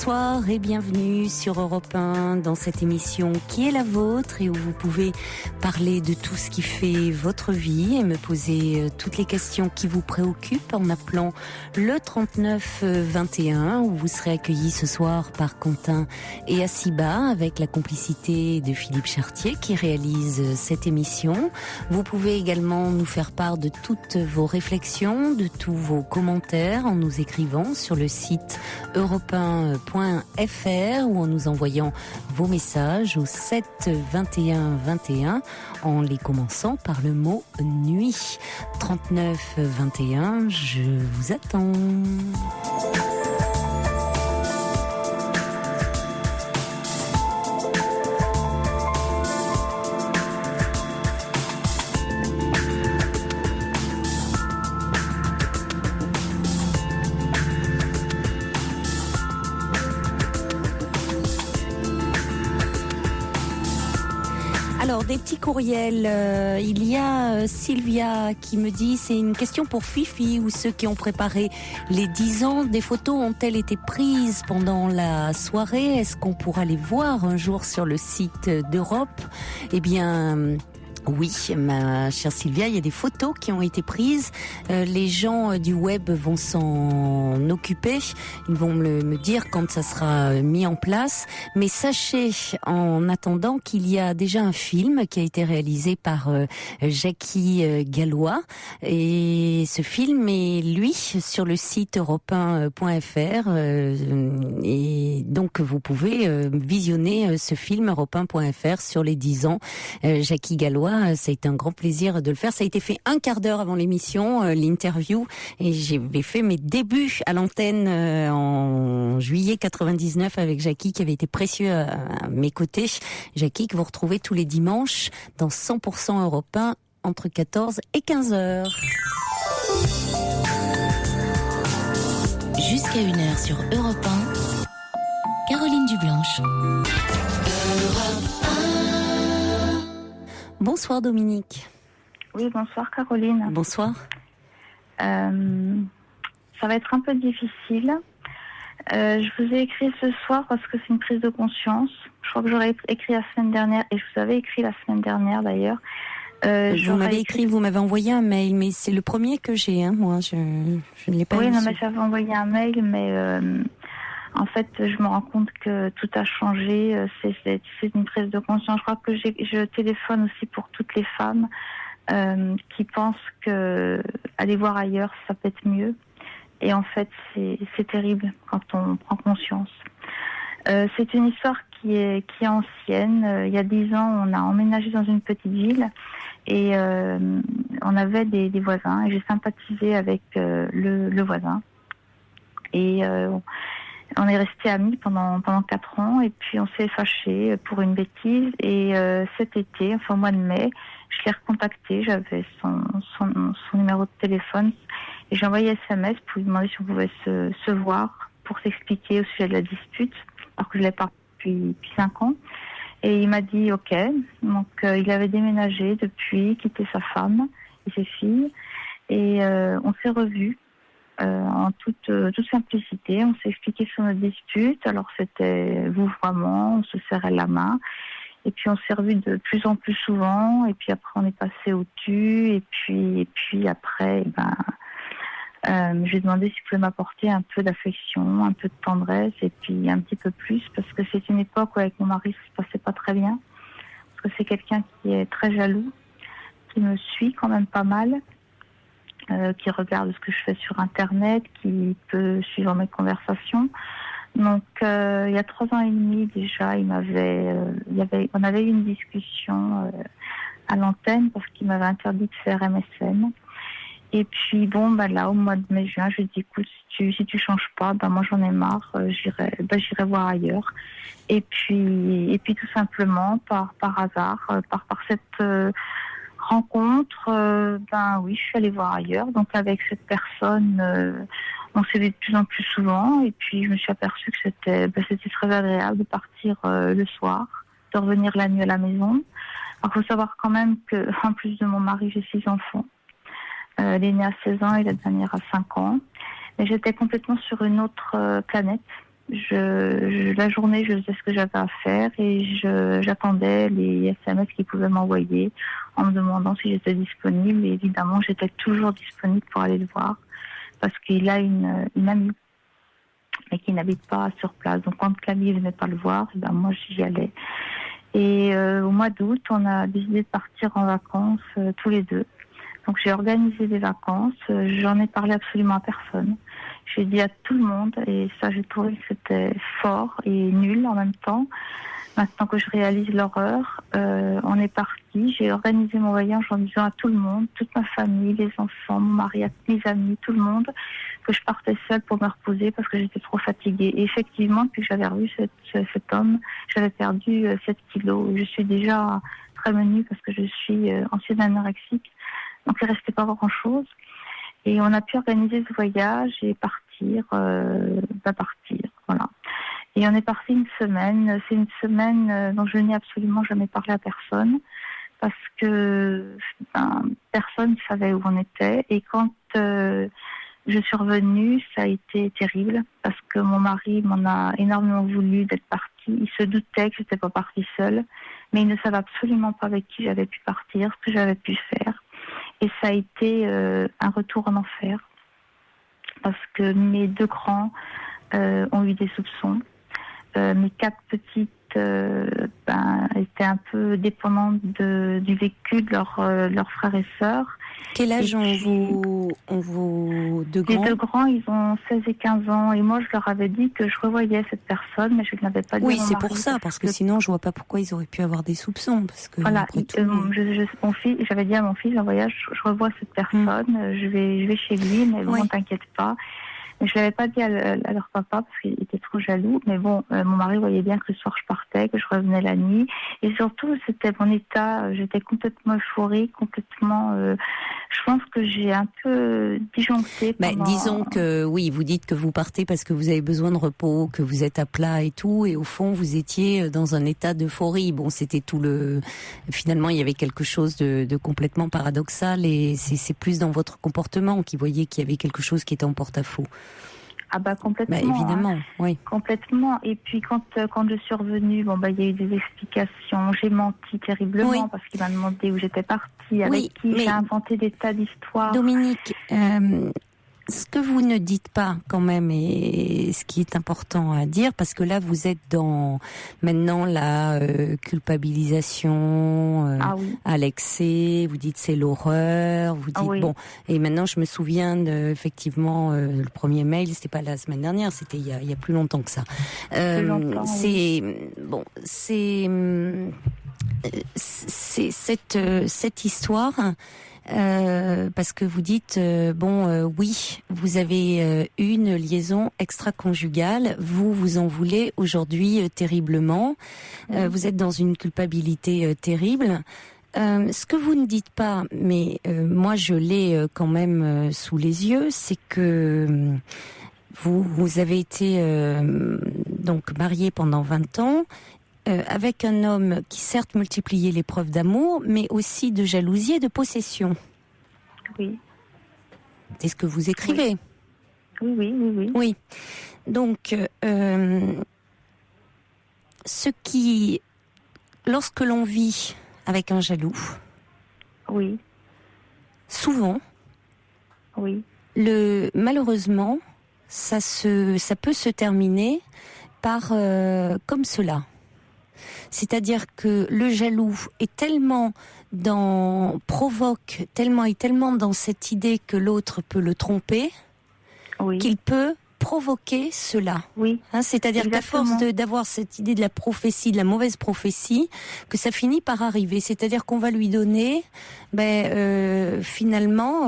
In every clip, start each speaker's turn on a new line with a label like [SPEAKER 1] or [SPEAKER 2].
[SPEAKER 1] Bonsoir et bienvenue sur Europe 1 dans cette émission qui est la vôtre et où vous pouvez parler de tout ce qui fait votre vie et me poser toutes les questions qui vous préoccupent en appelant le 39 21 où vous serez accueillis ce soir par Quentin et Assiba avec la complicité de Philippe Chartier qui réalise cette émission. Vous pouvez également nous faire part de toutes vos réflexions, de tous vos commentaires en nous écrivant sur le site europe1.fr ou en nous envoyant vos messages au 7 21 21 en les commençant par le mot nuit. 39 21, je vous attends. Alors, des petits courriels. Il y a Sylvia qui me dit, c'est une question pour Fifi ou ceux qui ont préparé les 10 ans. Des photos ont-elles été prises pendant la soirée? Est-ce qu'on pourra les voir un jour sur le site d'Europe? Eh bien... oui, ma chère Sylvia, il y a des photos qui ont été prises. Les gens du web vont s'en occuper. Ils vont me dire quand ça sera mis en place. Mais sachez, en attendant, qu'il y a déjà un film qui a été réalisé par Jackie Gallois. Et ce film est, lui, sur le site europe1.fr. Et donc, vous pouvez visionner ce film europe1.fr sur les 10 ans. Jackie Gallois, ça a été un grand plaisir de le faire. Ça a été fait un quart d'heure avant l'émission, l'interview, et j'ai fait mes débuts à l'antenne en juillet 99 avec Jackie, qui avait été précieux à mes côtés. Jackie, que vous retrouvez tous les dimanches dans 100% Europe 1 entre 14 et 15 heures.
[SPEAKER 2] Jusqu'à 1h sur Europe 1, Caroline Dublanche.
[SPEAKER 1] Bonsoir Dominique.
[SPEAKER 3] Oui, bonsoir Caroline.
[SPEAKER 1] Bonsoir.
[SPEAKER 3] Ça va être un peu difficile. Je vous ai écrit ce soir parce que c'est une prise de conscience. Je crois que j'aurais écrit la semaine dernière, et je vous avais écrit la semaine dernière d'ailleurs.
[SPEAKER 1] Vous m'avez écrit, vous m'avez envoyé un mail, mais c'est le premier que j'ai, moi, je ne l'ai pas
[SPEAKER 3] reçu. Oui, non, mais
[SPEAKER 1] reçu.
[SPEAKER 3] j'avais envoyé un mail, mais en fait, je me rends compte que tout a changé. C'est une prise de conscience. Je crois que je téléphone aussi pour toutes les femmes qui pensent que aller voir ailleurs, ça peut être mieux. Et en fait, c'est terrible quand on prend conscience. C'est une histoire qui est ancienne. Il y a 10 ans, on a emménagé dans une petite ville et on avait des voisins. Et j'ai sympathisé avec le voisin. Et on est restés amis pendant 4 ans, et puis on s'est fâchés pour une bêtise. Et cet été, enfin au mois de mai, je l'ai recontacté. J'avais son numéro de téléphone et j'ai envoyé SMS pour lui demander si on pouvait se voir pour s'expliquer au sujet de la dispute, alors que je l'ai pas depuis 5 ans. Et il m'a dit OK. Donc il avait déménagé depuis, quitté sa femme et ses filles, et on s'est revus. En toute simplicité, on s'est expliqué sur notre dispute. Alors c'était vouvoiement, on se serrait la main, et puis on s'est revus de plus en plus souvent. Et puis après on est passé au tu, et puis après, je lui ai demandé s'il pouvait m'apporter un peu d'affection, un peu de tendresse, et puis un petit peu plus, parce que c'est une époque où avec mon mari ça se passait pas très bien, parce que c'est quelqu'un qui est très jaloux, qui me suit quand même pas mal. Qui regarde ce que je fais sur Internet, qui peut suivre mes conversations. Donc, il y a 3 ans et demi déjà, on avait eu une discussion à l'antenne parce qu'il m'avait interdit de faire MSN. Et puis, là, au mois de mai-juin, je lui ai dit, écoute, si tu changes pas, moi j'en ai marre, j'irai voir ailleurs. Et puis tout simplement, par hasard, par cette rencontre, oui, je suis allée voir ailleurs. Donc avec cette personne, on s'est vu de plus en plus souvent, et puis je me suis aperçue que c'était très agréable de partir le soir, de revenir la nuit à la maison. Alors il faut savoir quand même que, en plus de mon mari, j'ai 6 enfants. L'aîné a 16 ans et la dernière a 5 ans. Mais j'étais complètement sur une autre planète. la journée, je faisais ce que j'avais à faire et j'attendais les SMS qu'il pouvait m'envoyer en me demandant si j'étais disponible. Et évidemment, j'étais toujours disponible pour aller le voir parce qu'il a une amie, mais qui n'habite pas sur place. Donc, quand l'amie ne venait pas le voir, moi, j'y allais. Et au mois d'août, on a décidé de partir en vacances tous les deux. Donc, j'ai organisé des vacances. J'en ai parlé absolument à personne. J'ai dit à tout le monde, et ça, j'ai trouvé que c'était fort et nul en même temps. Maintenant que je réalise l'horreur, on est parti. J'ai organisé mon voyage en disant à tout le monde, toute ma famille, les enfants, mon mari, mes amis, tout le monde, que je partais seule pour me reposer parce que j'étais trop fatiguée. Et effectivement, depuis que j'avais revu cet homme, j'avais perdu 7 kilos. Je suis déjà très menue parce que je suis ancienne anorexique. Donc il ne restait pas grand-chose. Et on a pu organiser ce voyage et partir, voilà. Et on est parti une semaine. C'est une semaine dont je n'ai absolument jamais parlé à personne parce que personne ne savait où on était. Et quand je suis revenue, ça a été terrible parce que mon mari m'en a énormément voulu d'être parti. Il se doutait que je n'étais pas partie seule, mais il ne savait absolument pas avec qui j'avais pu partir, ce que j'avais pu faire. Et ça a été un retour en enfer parce que mes 2 grands ont eu des soupçons. Mes 4 petites étaient un peu dépendantes du vécu de leurs frères et sœurs.
[SPEAKER 1] Quel âge ont vos 2 grands?
[SPEAKER 3] Les 2 grands, ils ont 16 et 15 ans. Et moi, je leur avais dit que je revoyais cette personne, mais je ne l'avais pas dit à mon mari.
[SPEAKER 1] Oui, c'est pour ça, parce que sinon, je ne vois pas pourquoi ils auraient pu avoir des soupçons. Parce que,
[SPEAKER 3] voilà,
[SPEAKER 1] après tout,
[SPEAKER 3] j'avais dit à mon fils, en voyage, je revois cette personne, je vais chez lui, mais bon, t'inquiète pas. Mais je l'avais pas dit à leur papa parce qu'il était trop jaloux. Mais bon, mon mari voyait bien que le soir je partais, que je revenais la nuit. Et surtout, c'était mon état. J'étais complètement euphorique, complètement... je pense que j'ai un peu disjoncté.
[SPEAKER 1] Disons que, oui, vous dites que vous partez parce que vous avez besoin de repos, que vous êtes à plat et tout. Et au fond, vous étiez dans un état d'euphorie. Bon, c'était tout le... Finalement, il y avait quelque chose de complètement paradoxal. Et c'est plus dans votre comportement qu'il voyait qu'il y avait quelque chose qui était en porte-à-faux.
[SPEAKER 3] Ah complètement.
[SPEAKER 1] Évidemment, oui.
[SPEAKER 3] Complètement. Et puis quand je suis revenue, il y a eu des explications. J'ai menti terriblement parce qu'il m'a demandé où j'étais partie, avec qui. J'ai inventé des tas d'histoires.
[SPEAKER 1] Dominique, ce que vous ne dites pas quand même, et ce qui est important à dire, parce que là vous êtes dans maintenant la culpabilisation à l'excès, vous dites c'est l'horreur, vous dites bon, et maintenant je me souviens effectivement le premier mail, c'était pas la semaine dernière, c'était il y a plus longtemps que ça. C'est cette histoire. Parce que vous dites oui, vous avez une liaison extra-conjugale, vous en voulez aujourd'hui terriblement, vous êtes dans une culpabilité terrible. Ce que vous ne dites pas, mais moi je l'ai quand même sous les yeux, c'est que vous avez été donc marié pendant 20 ans. Avec un homme qui certes multipliait les preuves d'amour, mais aussi de jalousie et de possession.
[SPEAKER 3] Oui.
[SPEAKER 1] C'est ce que vous écrivez.
[SPEAKER 3] Oui.
[SPEAKER 1] Donc, lorsque l'on vit avec un jaloux, souvent, malheureusement, ça peut se terminer par comme cela. C'est-à-dire que le jaloux est tellement provoque tellement dans cette idée que l'autre peut le tromper, qu'il peut provoquer cela. C'est-à-dire qu'à force d'avoir cette idée de la prophétie, de la mauvaise prophétie, que ça finit par arriver. C'est-à-dire qu'on va lui donner, finalement,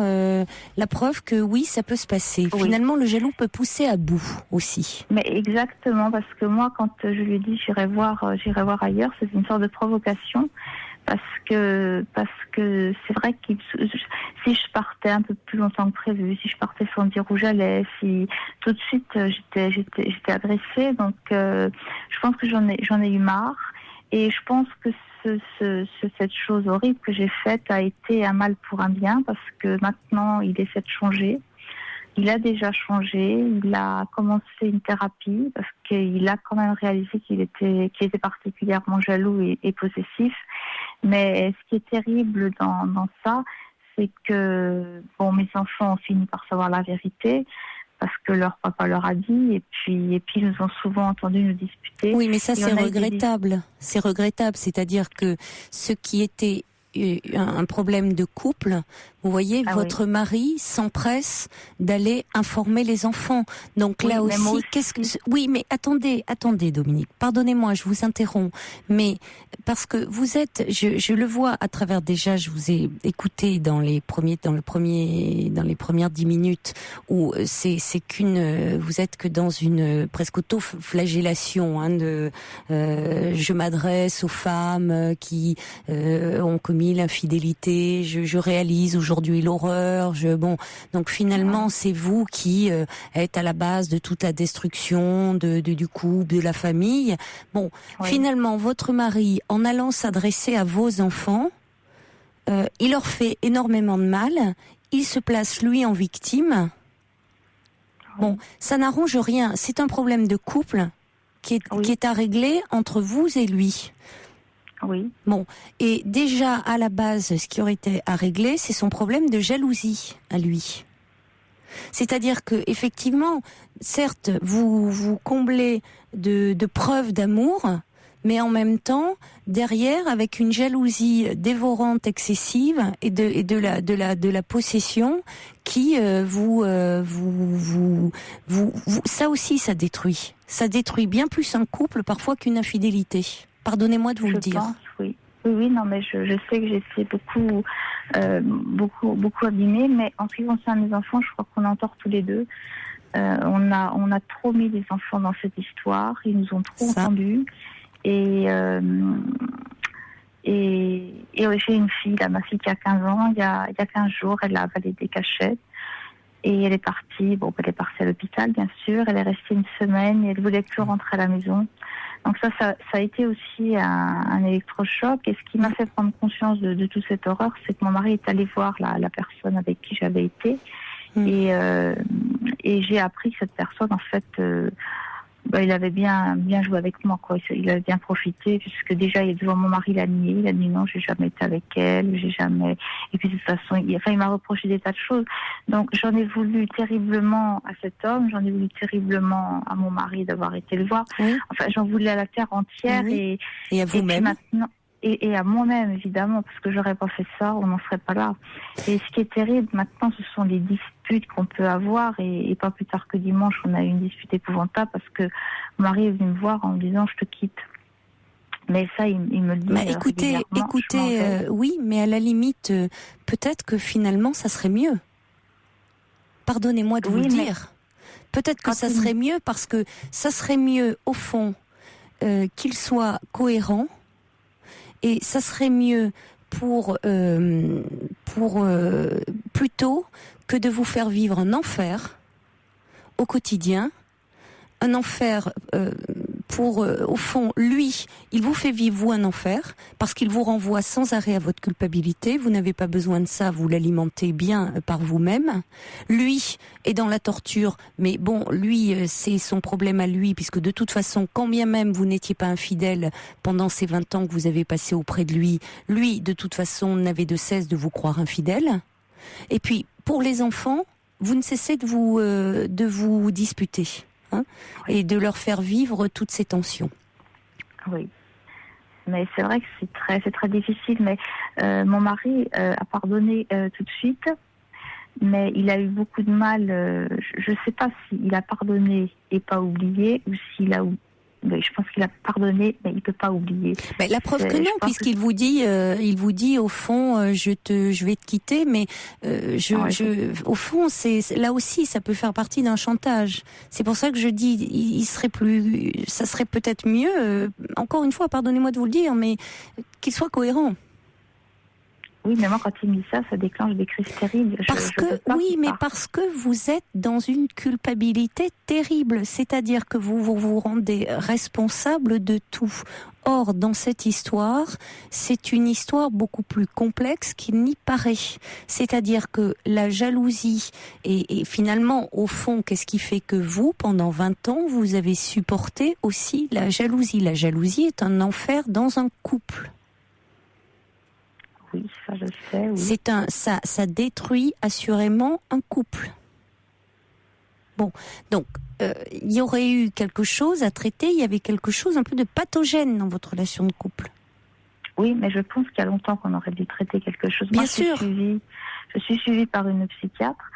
[SPEAKER 1] la preuve que oui, ça peut se passer. Finalement, le jaloux peut pousser à bout aussi.
[SPEAKER 3] Mais exactement, parce que moi, quand je lui ai dit j'irai voir ailleurs, c'est une sorte de provocation. Parce que c'est vrai que si je partais un peu plus longtemps que prévu, si je partais sans dire où j'allais, si tout de suite j'étais agressée, donc je pense que j'en ai eu marre, et je pense que cette chose horrible que j'ai faite a été un mal pour un bien, parce que maintenant il essaie de changer. il a déjà changé. Il a commencé une thérapie parce qu'il a quand même réalisé qu'il était particulièrement jaloux et possessif. Mais ce qui est terrible dans ça, c'est que mes enfants ont fini par savoir la vérité parce que leur papa leur a dit, et puis ils nous ont souvent entendu nous disputer.
[SPEAKER 1] Oui, mais ça c'est regrettable. C'est regrettable, c'est-à-dire que ce qui était un problème de couple, vous voyez, votre mari s'empresse d'aller informer les enfants. Donc là aussi, oui, mais attendez, Dominique, pardonnez-moi, je vous interromps, mais parce que vous êtes, je le vois à travers déjà, je vous ai écouté dans les premières 10 minutes où vous êtes que dans une presque auto-flagellation, je m'adresse aux femmes qui ont commis l'infidélité, je réalise aujourd'hui l'horreur, donc finalement c'est vous qui êtes à la base de toute la destruction du couple, de la famille. Finalement votre mari, en allant s'adresser à vos enfants, il leur fait énormément de mal, il se place lui en victime. Ça n'arrange rien, c'est un problème de couple qui est à régler entre vous et lui.
[SPEAKER 3] Oui.
[SPEAKER 1] Et déjà à la base, ce qui aurait été à régler, c'est son problème de jalousie à lui. C'est-à-dire que effectivement, certes, vous comblez de preuves d'amour, mais en même temps, derrière, avec une jalousie dévorante excessive et de la possession qui ça aussi, ça détruit. Ça détruit bien plus un couple parfois qu'une infidélité. Pardonnez-moi de vous le dire.
[SPEAKER 3] Oui, non, mais je sais que j'ai été beaucoup abîmée, mais en ce qui concerne les enfants, je crois qu'on a tort tous les deux. On a trop mis les enfants dans cette histoire, ils nous ont trop entendus. Et j'ai une fille, ma fille qui a 15 ans, il y a 15 jours, elle a avalé des cachettes. Et elle est partie, elle est partie à l'hôpital, bien sûr. Elle est restée une semaine et elle voulait plus rentrer à la maison. Donc ça a été aussi un électrochoc. Et ce qui m'a fait prendre conscience de toute cette horreur, c'est que mon mari est allé voir la personne avec qui j'avais été. Et j'ai appris que cette personne, en fait, il avait bien joué avec moi, quoi. Il avait bien profité, puisque déjà, devant mon mari, il a nié. Il a dit non, j'ai jamais été avec elle, j'ai jamais. Et puis de toute façon, il m'a reproché des tas de choses. Donc j'en ai voulu terriblement à cet homme, j'en ai voulu terriblement à mon mari d'avoir été le voir. Oui. Enfin, j'en voulais à la terre entière. Oui.
[SPEAKER 1] Et à vous-même.
[SPEAKER 3] Et à moi-même, évidemment, parce que j'aurais pas fait ça, on n'en serait pas là. Et ce qui est terrible maintenant, ce sont les disputes qu'on peut avoir. Et pas plus tard que dimanche, on a eu une dispute épouvantable parce que mon mari est venu me voir en me disant « je te quitte ». Mais ça, il me le dit.
[SPEAKER 1] Écoutez, oui, mais à la limite, peut-être que finalement, ça serait mieux. Pardonnez-moi de vous le dire. Peut-être que ça serait mieux parce que ça serait mieux, au fond, qu'il soit cohérent. Et ça serait mieux plutôt que de vous faire vivre un enfer au quotidien, un enfer au fond, lui, il vous fait vivre vous un enfer parce qu'il vous renvoie sans arrêt à votre culpabilité. Vous n'avez pas besoin de ça, vous l'alimentez bien par vous-même. Lui est dans la torture, mais lui, c'est son problème à lui, puisque de toute façon, quand bien même vous n'étiez pas infidèle pendant ces 20 ans que vous avez passé auprès de lui, de toute façon, n'avait de cesse de vous croire infidèle. Et puis, pour les enfants, vous ne cessez de vous disputer. Et de leur faire vivre toutes ces tensions.
[SPEAKER 3] Oui, mais c'est vrai que c'est très difficile. Mais mon mari a pardonné tout de suite, mais il a eu beaucoup de mal. Je ne sais pas s'il a pardonné et pas oublié, ou s'il a je pense qu'il a pardonné, mais il peut pas oublier.
[SPEAKER 1] La preuve que non, puisqu'il vous dit, au fond, je vais te quitter, mais au fond, là aussi, ça peut faire partie d'un chantage. C'est pour ça que je dis, ça serait peut-être mieux. Encore une fois, pardonnez-moi de vous le dire, mais qu'il soit cohérent.
[SPEAKER 3] Oui, mais moi, quand il me dit ça, ça déclenche des crises terribles.
[SPEAKER 1] Parce que vous êtes dans une culpabilité terrible. C'est-à-dire que vous vous rendez responsable de tout. Or, dans cette histoire, c'est une histoire beaucoup plus complexe qu'il n'y paraît. C'est-à-dire que la jalousie, et finalement, au fond, qu'est-ce qui fait que vous, pendant 20 ans, vous avez supporté aussi la jalousie? La jalousie est un enfer dans un couple.
[SPEAKER 3] Oui, ça je sais, oui.
[SPEAKER 1] Ça détruit assurément un couple. Bon, donc, il y aurait eu quelque chose à traiter, il y avait quelque chose un peu de pathogène dans votre relation de couple.
[SPEAKER 3] Oui, mais je pense qu'il y a longtemps qu'on aurait dû traiter quelque chose.
[SPEAKER 1] Bien sûr.
[SPEAKER 3] Je suis suivie par une psychiatre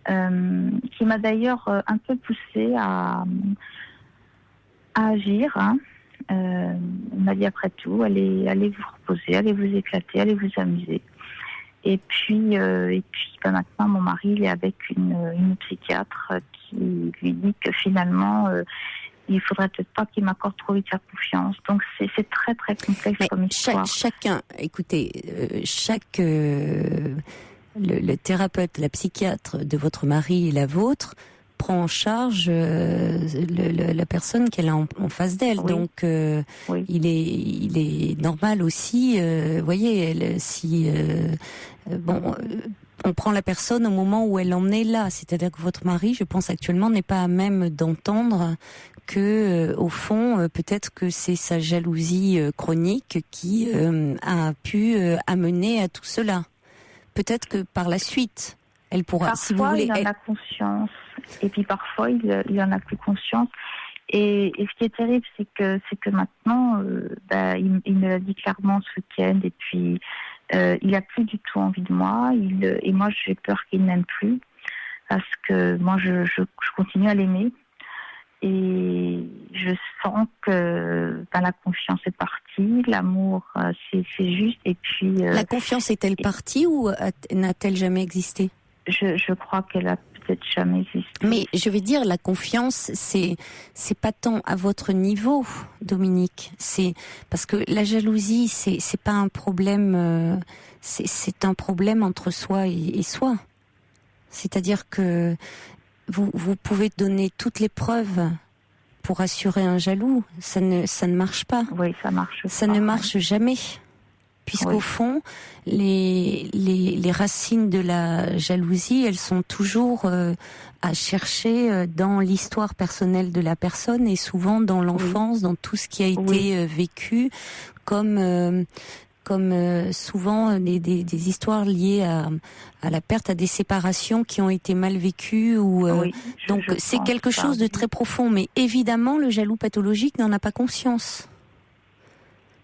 [SPEAKER 3] qui m'a d'ailleurs un peu poussée à agir. Hein. Elle m'a dit après tout, allez vous reposer, allez vous éclater, allez vous amuser. Et puis maintenant, mon mari, il est avec une psychiatre qui lui dit que finalement, il faudrait peut-être pas qu'il m'accorde trop vite sa confiance. Donc c'est très très complexe comme histoire.
[SPEAKER 1] Le thérapeute, la psychiatre de votre mari et la vôtre prend en charge la personne qu'elle a en face d'elle. Oui. Donc, oui. il est normal aussi, voyez, on prend la personne au moment où elle en est là. C'est-à-dire que votre mari, je pense actuellement, n'est pas à même d'entendre que, au fond, peut-être que c'est sa jalousie chronique qui a pu amener à tout cela. Peut-être que par la suite, elle pourra,
[SPEAKER 3] parfois,
[SPEAKER 1] si vous voulez...
[SPEAKER 3] il en a conscience. Et puis parfois, il en a plus conscience. Et ce qui est terrible, c'est que maintenant, il me l'a dit clairement ce week-end. Et puis, il a plus du tout envie de moi. Et moi, j'ai peur qu'il m'aime plus. Parce que moi, je continue à l'aimer. Et je sens que la confiance est partie. L'amour, c'est juste. Et puis...
[SPEAKER 1] la confiance est-elle partie ou n'a-t-elle jamais existé ?
[SPEAKER 3] Je crois qu'elle a peut-être jamais existé.
[SPEAKER 1] Mais je vais dire, la confiance, c'est pas tant à votre niveau, Dominique. C'est parce que la jalousie, c'est pas un problème. C'est un problème entre soi et soi. C'est-à-dire que vous pouvez donner toutes les preuves pour assurer un jaloux. Ça ne marche pas.
[SPEAKER 3] Oui, ça marche.
[SPEAKER 1] Ça ne marche jamais. Puisqu'au fond, les racines de la jalousie, elles sont toujours à chercher dans l'histoire personnelle de la personne et souvent dans l'enfance, dans tout ce qui a été vécu, comme souvent des histoires liées à la perte, à des séparations qui ont été mal vécues. Donc c'est quelque chose de très profond. Mais évidemment, le jaloux pathologique n'en a pas conscience.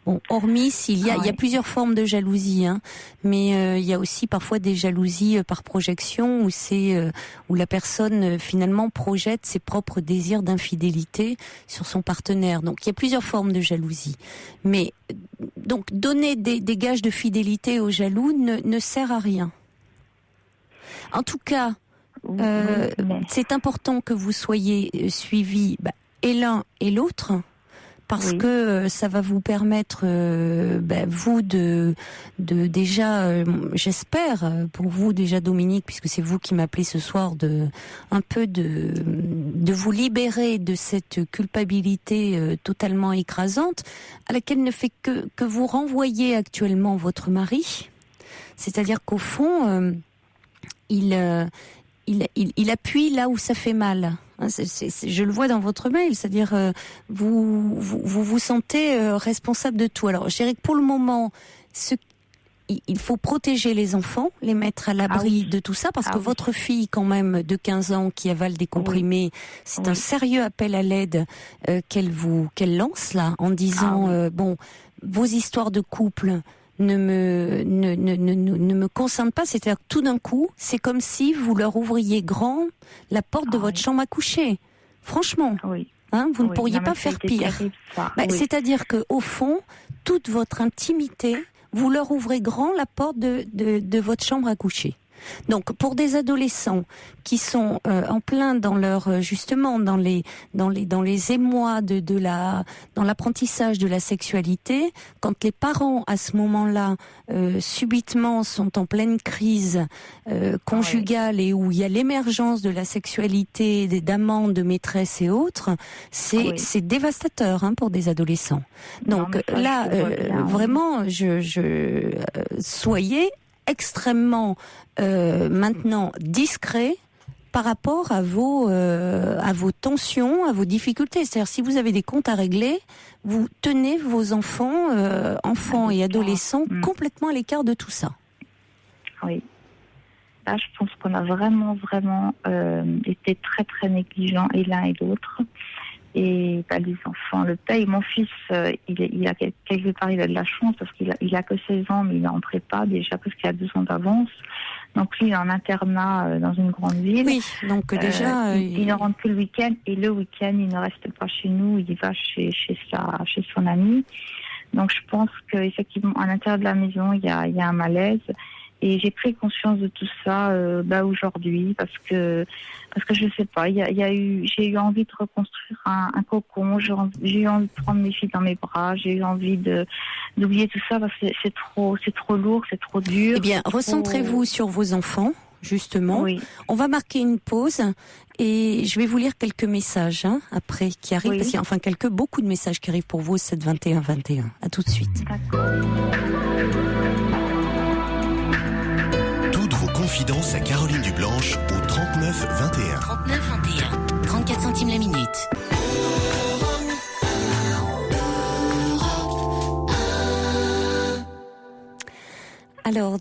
[SPEAKER 1] Bon, hormis s'il y a plusieurs formes de jalousie, hein, mais il y a aussi parfois des jalousies par projection où la personne finalement projette ses propres désirs d'infidélité sur son partenaire. Donc il y a plusieurs formes de jalousie, mais donc donner des gages de fidélité aux jaloux ne sert à rien. En tout cas, c'est important que vous soyez suivis et l'un et l'autre. Parce que ça va vous permettre, vous de déjà, j'espère pour vous déjà Dominique, puisque c'est vous qui m'appelez ce soir, de vous libérer de cette culpabilité totalement écrasante, à laquelle ne fait que vous renvoyer actuellement votre mari. C'est-à-dire qu'au fond, il appuie là où ça fait mal. Je le vois dans votre mail, c'est-à-dire vous sentez responsable de tout. Alors, je dirais que pour le moment, il faut protéger les enfants, les mettre à l'abri de tout ça, parce que votre fille, quand même, de 15 ans, qui avale des comprimés, c'est un sérieux appel à l'aide qu'elle lance là, en disant vos histoires de couple ne me concerne pas. C'est-à-dire que tout d'un coup, c'est comme si vous leur ouvriez grand la porte de votre chambre à coucher. Franchement, vous ne pourriez pas faire pire. C'est-à-dire que au fond, toute votre intimité, vous leur ouvrez grand la porte de votre chambre à coucher. Donc, pour des adolescents qui sont en plein dans leur justement dans les émois dans l'apprentissage de la sexualité, quand les parents à ce moment-là subitement sont en pleine crise conjugale et où il y a l'émergence de la sexualité, d'amants, de maîtresses et autres, c'est dévastateur pour des adolescents. Donc là, vraiment, soyez extrêmement maintenant discret par rapport à vos tensions, à vos difficultés. C'est-à-dire, si vous avez des comptes à régler, vous tenez vos enfants et adolescents complètement à l'écart de tout ça.
[SPEAKER 3] Oui. Là, je pense qu'on a vraiment été très très négligents, et l'un et l'autre. Et les enfants le payent. Mon fils, il a quelque part, il a de la chance parce qu'il a que 16 ans, mais il est en prépa déjà parce qu'il a 2 ans d'avance. Donc lui, il est en internat dans une grande ville.
[SPEAKER 1] Oui, donc déjà...
[SPEAKER 3] il ne rentre que le week-end, et le week-end, il ne reste pas chez nous, il va chez son ami. Donc je pense qu'effectivement, à l'intérieur de la maison, il y a un malaise. Et j'ai pris conscience de tout ça aujourd'hui parce que je sais pas, j'ai eu envie de reconstruire un cocon, j'ai eu envie de prendre mes filles dans mes bras, j'ai eu envie d'oublier tout ça parce que c'est trop lourd, c'est trop dur.
[SPEAKER 1] Eh bien, recentrez-vous sur vos enfants, justement.
[SPEAKER 3] Oui.
[SPEAKER 1] On va marquer une pause et je vais vous lire quelques messages après qui arrivent, parce qu'il y a beaucoup de messages qui arrivent pour vous au 7 21 21. À tout de suite.
[SPEAKER 3] D'accord.
[SPEAKER 4] Confidence à Caroline Dublanche au 39 21.
[SPEAKER 2] 39 21. 34 centimes la minute.
[SPEAKER 1] Alors,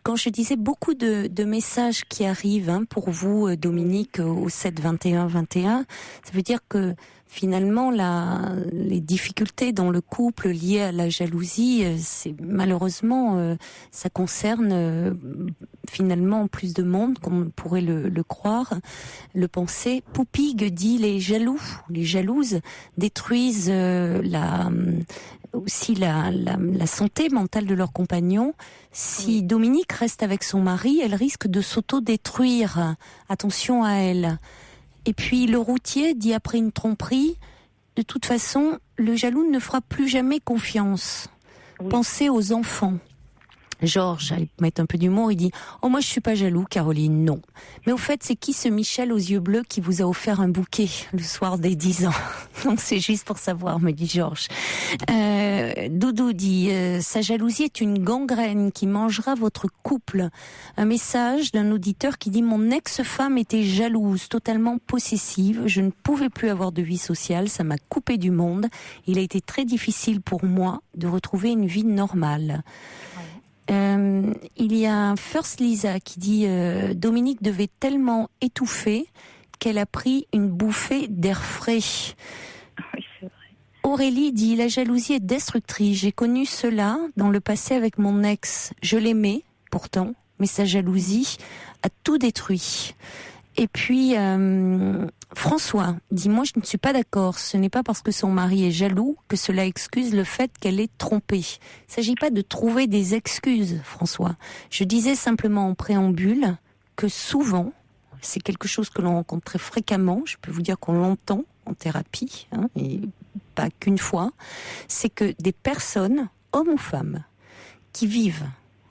[SPEAKER 1] quand je disais beaucoup de messages qui arrivent pour vous, Dominique, au 7 21 21, ça veut dire que finalement, les difficultés dans le couple liées à la jalousie, c'est malheureusement, ça concerne finalement plus de monde qu'on pourrait le croire, le penser. Poupig dit les jalouses détruisent aussi la santé mentale de leur compagnon. Si Dominique reste avec son mari, elle risque de s'auto-détruire. Attention à elle. Et puis le routier dit après une tromperie, de toute façon, le jaloux ne fera plus jamais confiance. Oui. Pensez aux enfants. Georges, allez mettre un peu d'humour, il dit « Oh, moi je suis pas jaloux, Caroline, non. Mais au fait, c'est qui ce Michel aux yeux bleus qui vous a offert un bouquet le soir des 10 ans ?» Donc c'est juste pour savoir, me dit Georges. Doudou dit « Sa jalousie est une gangrène qui mangera votre couple. » Un message d'un auditeur qui dit « Mon ex-femme était jalouse, totalement possessive. Je ne pouvais plus avoir de vie sociale, ça m'a coupé du monde. Il a été très difficile pour moi de retrouver une vie normale. » Il y a First Lisa qui dit Dominique devait tellement étouffer qu'elle a pris une bouffée d'air frais.
[SPEAKER 3] Oui, c'est vrai.
[SPEAKER 1] Aurélie dit la jalousie est destructrice. J'ai connu cela dans le passé avec mon ex. Je l'aimais pourtant, mais sa jalousie a tout détruit. Et puis François dit moi je ne suis pas d'accord. Ce n'est pas parce que son mari est jaloux que cela excuse le fait qu'elle est trompée. Il ne s'agit pas de trouver des excuses, François. Je disais simplement en préambule que souvent, c'est quelque chose que l'on rencontre très fréquemment. Je peux vous dire qu'on l'entend en thérapie, et pas qu'une fois. C'est que des personnes, hommes ou femmes, qui vivent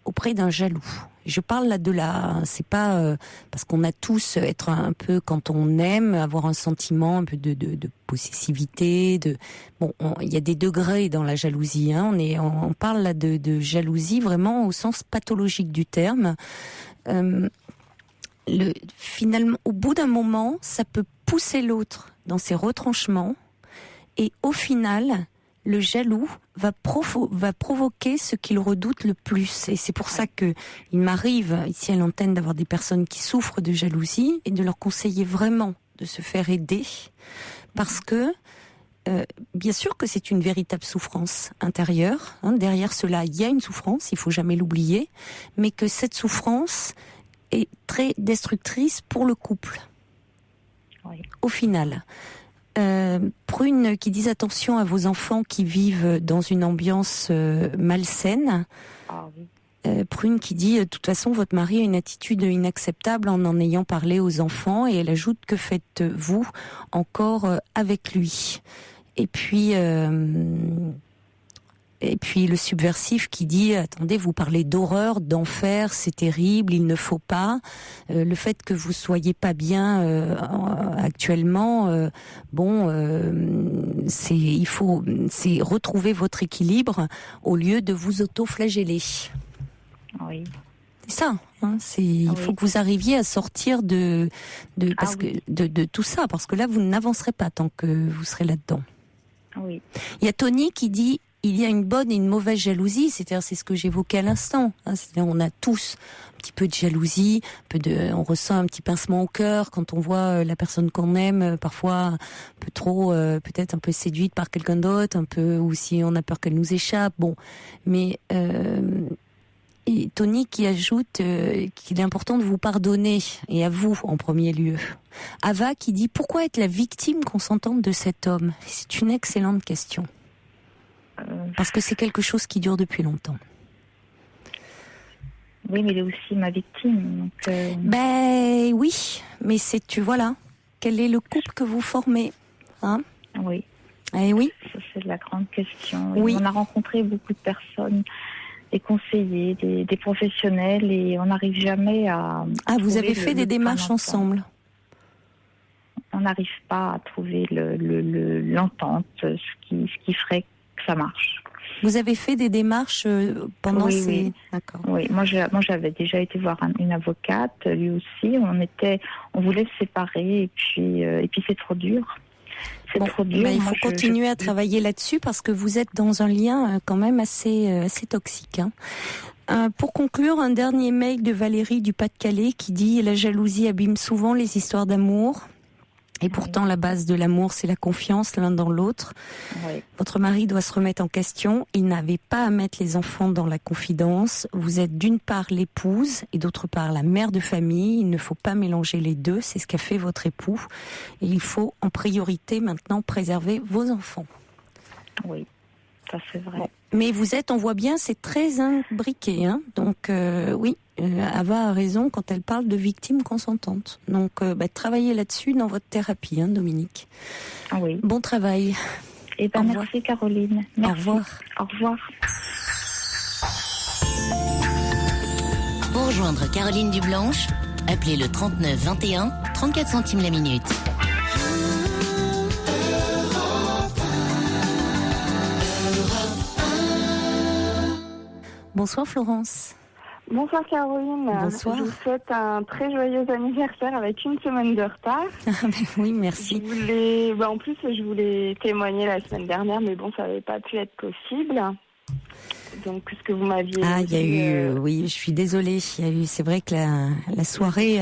[SPEAKER 1] auprès d'un jaloux. Je parle là c'est pas parce qu'on a tous être un peu quand on aime avoir un sentiment un peu de possessivité, il y a des degrés dans la jalousie. On parle là de jalousie vraiment au sens pathologique du terme. Finalement, au bout d'un moment, ça peut pousser l'autre dans ses retranchements et au final, le jaloux va provoquer ce qu'il redoute le plus. Et c'est pour ça que il m'arrive, ici à l'antenne, d'avoir des personnes qui souffrent de jalousie et de leur conseiller vraiment de se faire aider. Parce que, bien sûr que c'est une véritable souffrance intérieure. Derrière cela, il y a une souffrance, il faut jamais l'oublier. Mais que cette souffrance est très destructrice pour le couple. Oui. Au final. Prune qui dit attention à vos enfants qui vivent dans une ambiance malsaine.
[SPEAKER 3] Ah, oui.
[SPEAKER 1] Prune qui dit, de toute façon, votre mari a une attitude inacceptable en ayant parlé aux enfants. Et elle ajoute, que faites-vous encore avec lui ? Et puis le subversif qui dit, attendez, vous parlez d'horreur, d'enfer, c'est terrible, il ne faut pas. Le fait que vous soyez pas bien actuellement, c'est retrouver votre équilibre au lieu de vous auto-flageller.
[SPEAKER 3] Oui.
[SPEAKER 1] C'est ça. Il faut que vous arriviez à sortir de tout ça, parce que là vous n'avancerez pas tant que vous serez là-dedans.
[SPEAKER 3] Oui.
[SPEAKER 1] Il y a Tony qui dit, il y a une bonne et une mauvaise jalousie, c'est-à-dire c'est ce que j'évoquais à l'instant. C'est-à-dire on a tous un petit peu de jalousie, on ressent un petit pincement au cœur quand on voit la personne qu'on aime, parfois un peu trop, peut-être un peu séduite par quelqu'un d'autre, un peu, ou si on a peur qu'elle nous échappe. Bon, mais et Tony qui ajoute qu'il est important de vous pardonner, et à vous en premier lieu. Ava qui dit, pourquoi être la victime consentante de cet homme ? C'est une excellente question. Parce que c'est quelque chose qui dure depuis longtemps.
[SPEAKER 3] Oui, mais il est aussi ma victime. Donc
[SPEAKER 1] Ben oui, mais voilà. Quel est le couple que vous formez, hein ?
[SPEAKER 3] Oui.
[SPEAKER 1] Eh oui.
[SPEAKER 3] Ça, c'est la grande question.
[SPEAKER 1] Oui.
[SPEAKER 3] On a rencontré beaucoup de personnes, des conseillers, des professionnels, et on n'arrive jamais à...
[SPEAKER 1] Ah, vous avez fait des démarches ensemble ?
[SPEAKER 3] On n'arrive pas à trouver l'entente, ce qui ferait que ça marche.
[SPEAKER 1] Vous avez fait des démarches pendant ces...
[SPEAKER 3] Oui.
[SPEAKER 1] D'accord.
[SPEAKER 3] Oui, moi j'avais déjà été voir une avocate, lui aussi. On voulait se séparer, et puis c'est trop dur. C'est trop dur.
[SPEAKER 1] Il faut continuer à travailler là-dessus, parce que vous êtes dans un lien quand même assez toxique. Pour conclure, un dernier mail de Valérie du Pas-de-Calais qui dit, la jalousie abîme souvent les histoires d'amour. Et pourtant, la base de l'amour, c'est la confiance l'un dans l'autre.
[SPEAKER 3] Oui.
[SPEAKER 1] Votre mari doit se remettre en question. Il n'avait pas à mettre les enfants dans la confidence. Vous êtes d'une part l'épouse et d'autre part la mère de famille. Il ne faut pas mélanger les deux. C'est ce qu'a fait votre époux. Et il faut en priorité maintenant préserver vos enfants.
[SPEAKER 3] Oui, ça c'est vrai.
[SPEAKER 1] Bon. Mais on voit bien, c'est très imbriqué. Donc oui. Ava a raison quand elle parle de victime consentante. Donc, travaillez là-dessus dans votre thérapie, Dominique.
[SPEAKER 3] Oui.
[SPEAKER 1] Bon travail.
[SPEAKER 3] Merci Caroline. Merci.
[SPEAKER 1] Au revoir.
[SPEAKER 3] Au revoir.
[SPEAKER 2] Pour rejoindre Caroline Dublanche, appelez le 39 21, 34 centimes la minute.
[SPEAKER 1] Bonsoir Florence.
[SPEAKER 5] Bonsoir Caroline.
[SPEAKER 1] Bonsoir.
[SPEAKER 5] Je vous souhaite un très joyeux anniversaire avec une semaine de retard.
[SPEAKER 1] Oui, merci.
[SPEAKER 5] En plus, je voulais témoigner la semaine dernière, mais bon, ça n'avait pas pu être possible. Donc, puisque vous m'aviez...
[SPEAKER 1] il y a eu... Oui, je suis désolée. C'est vrai que la soirée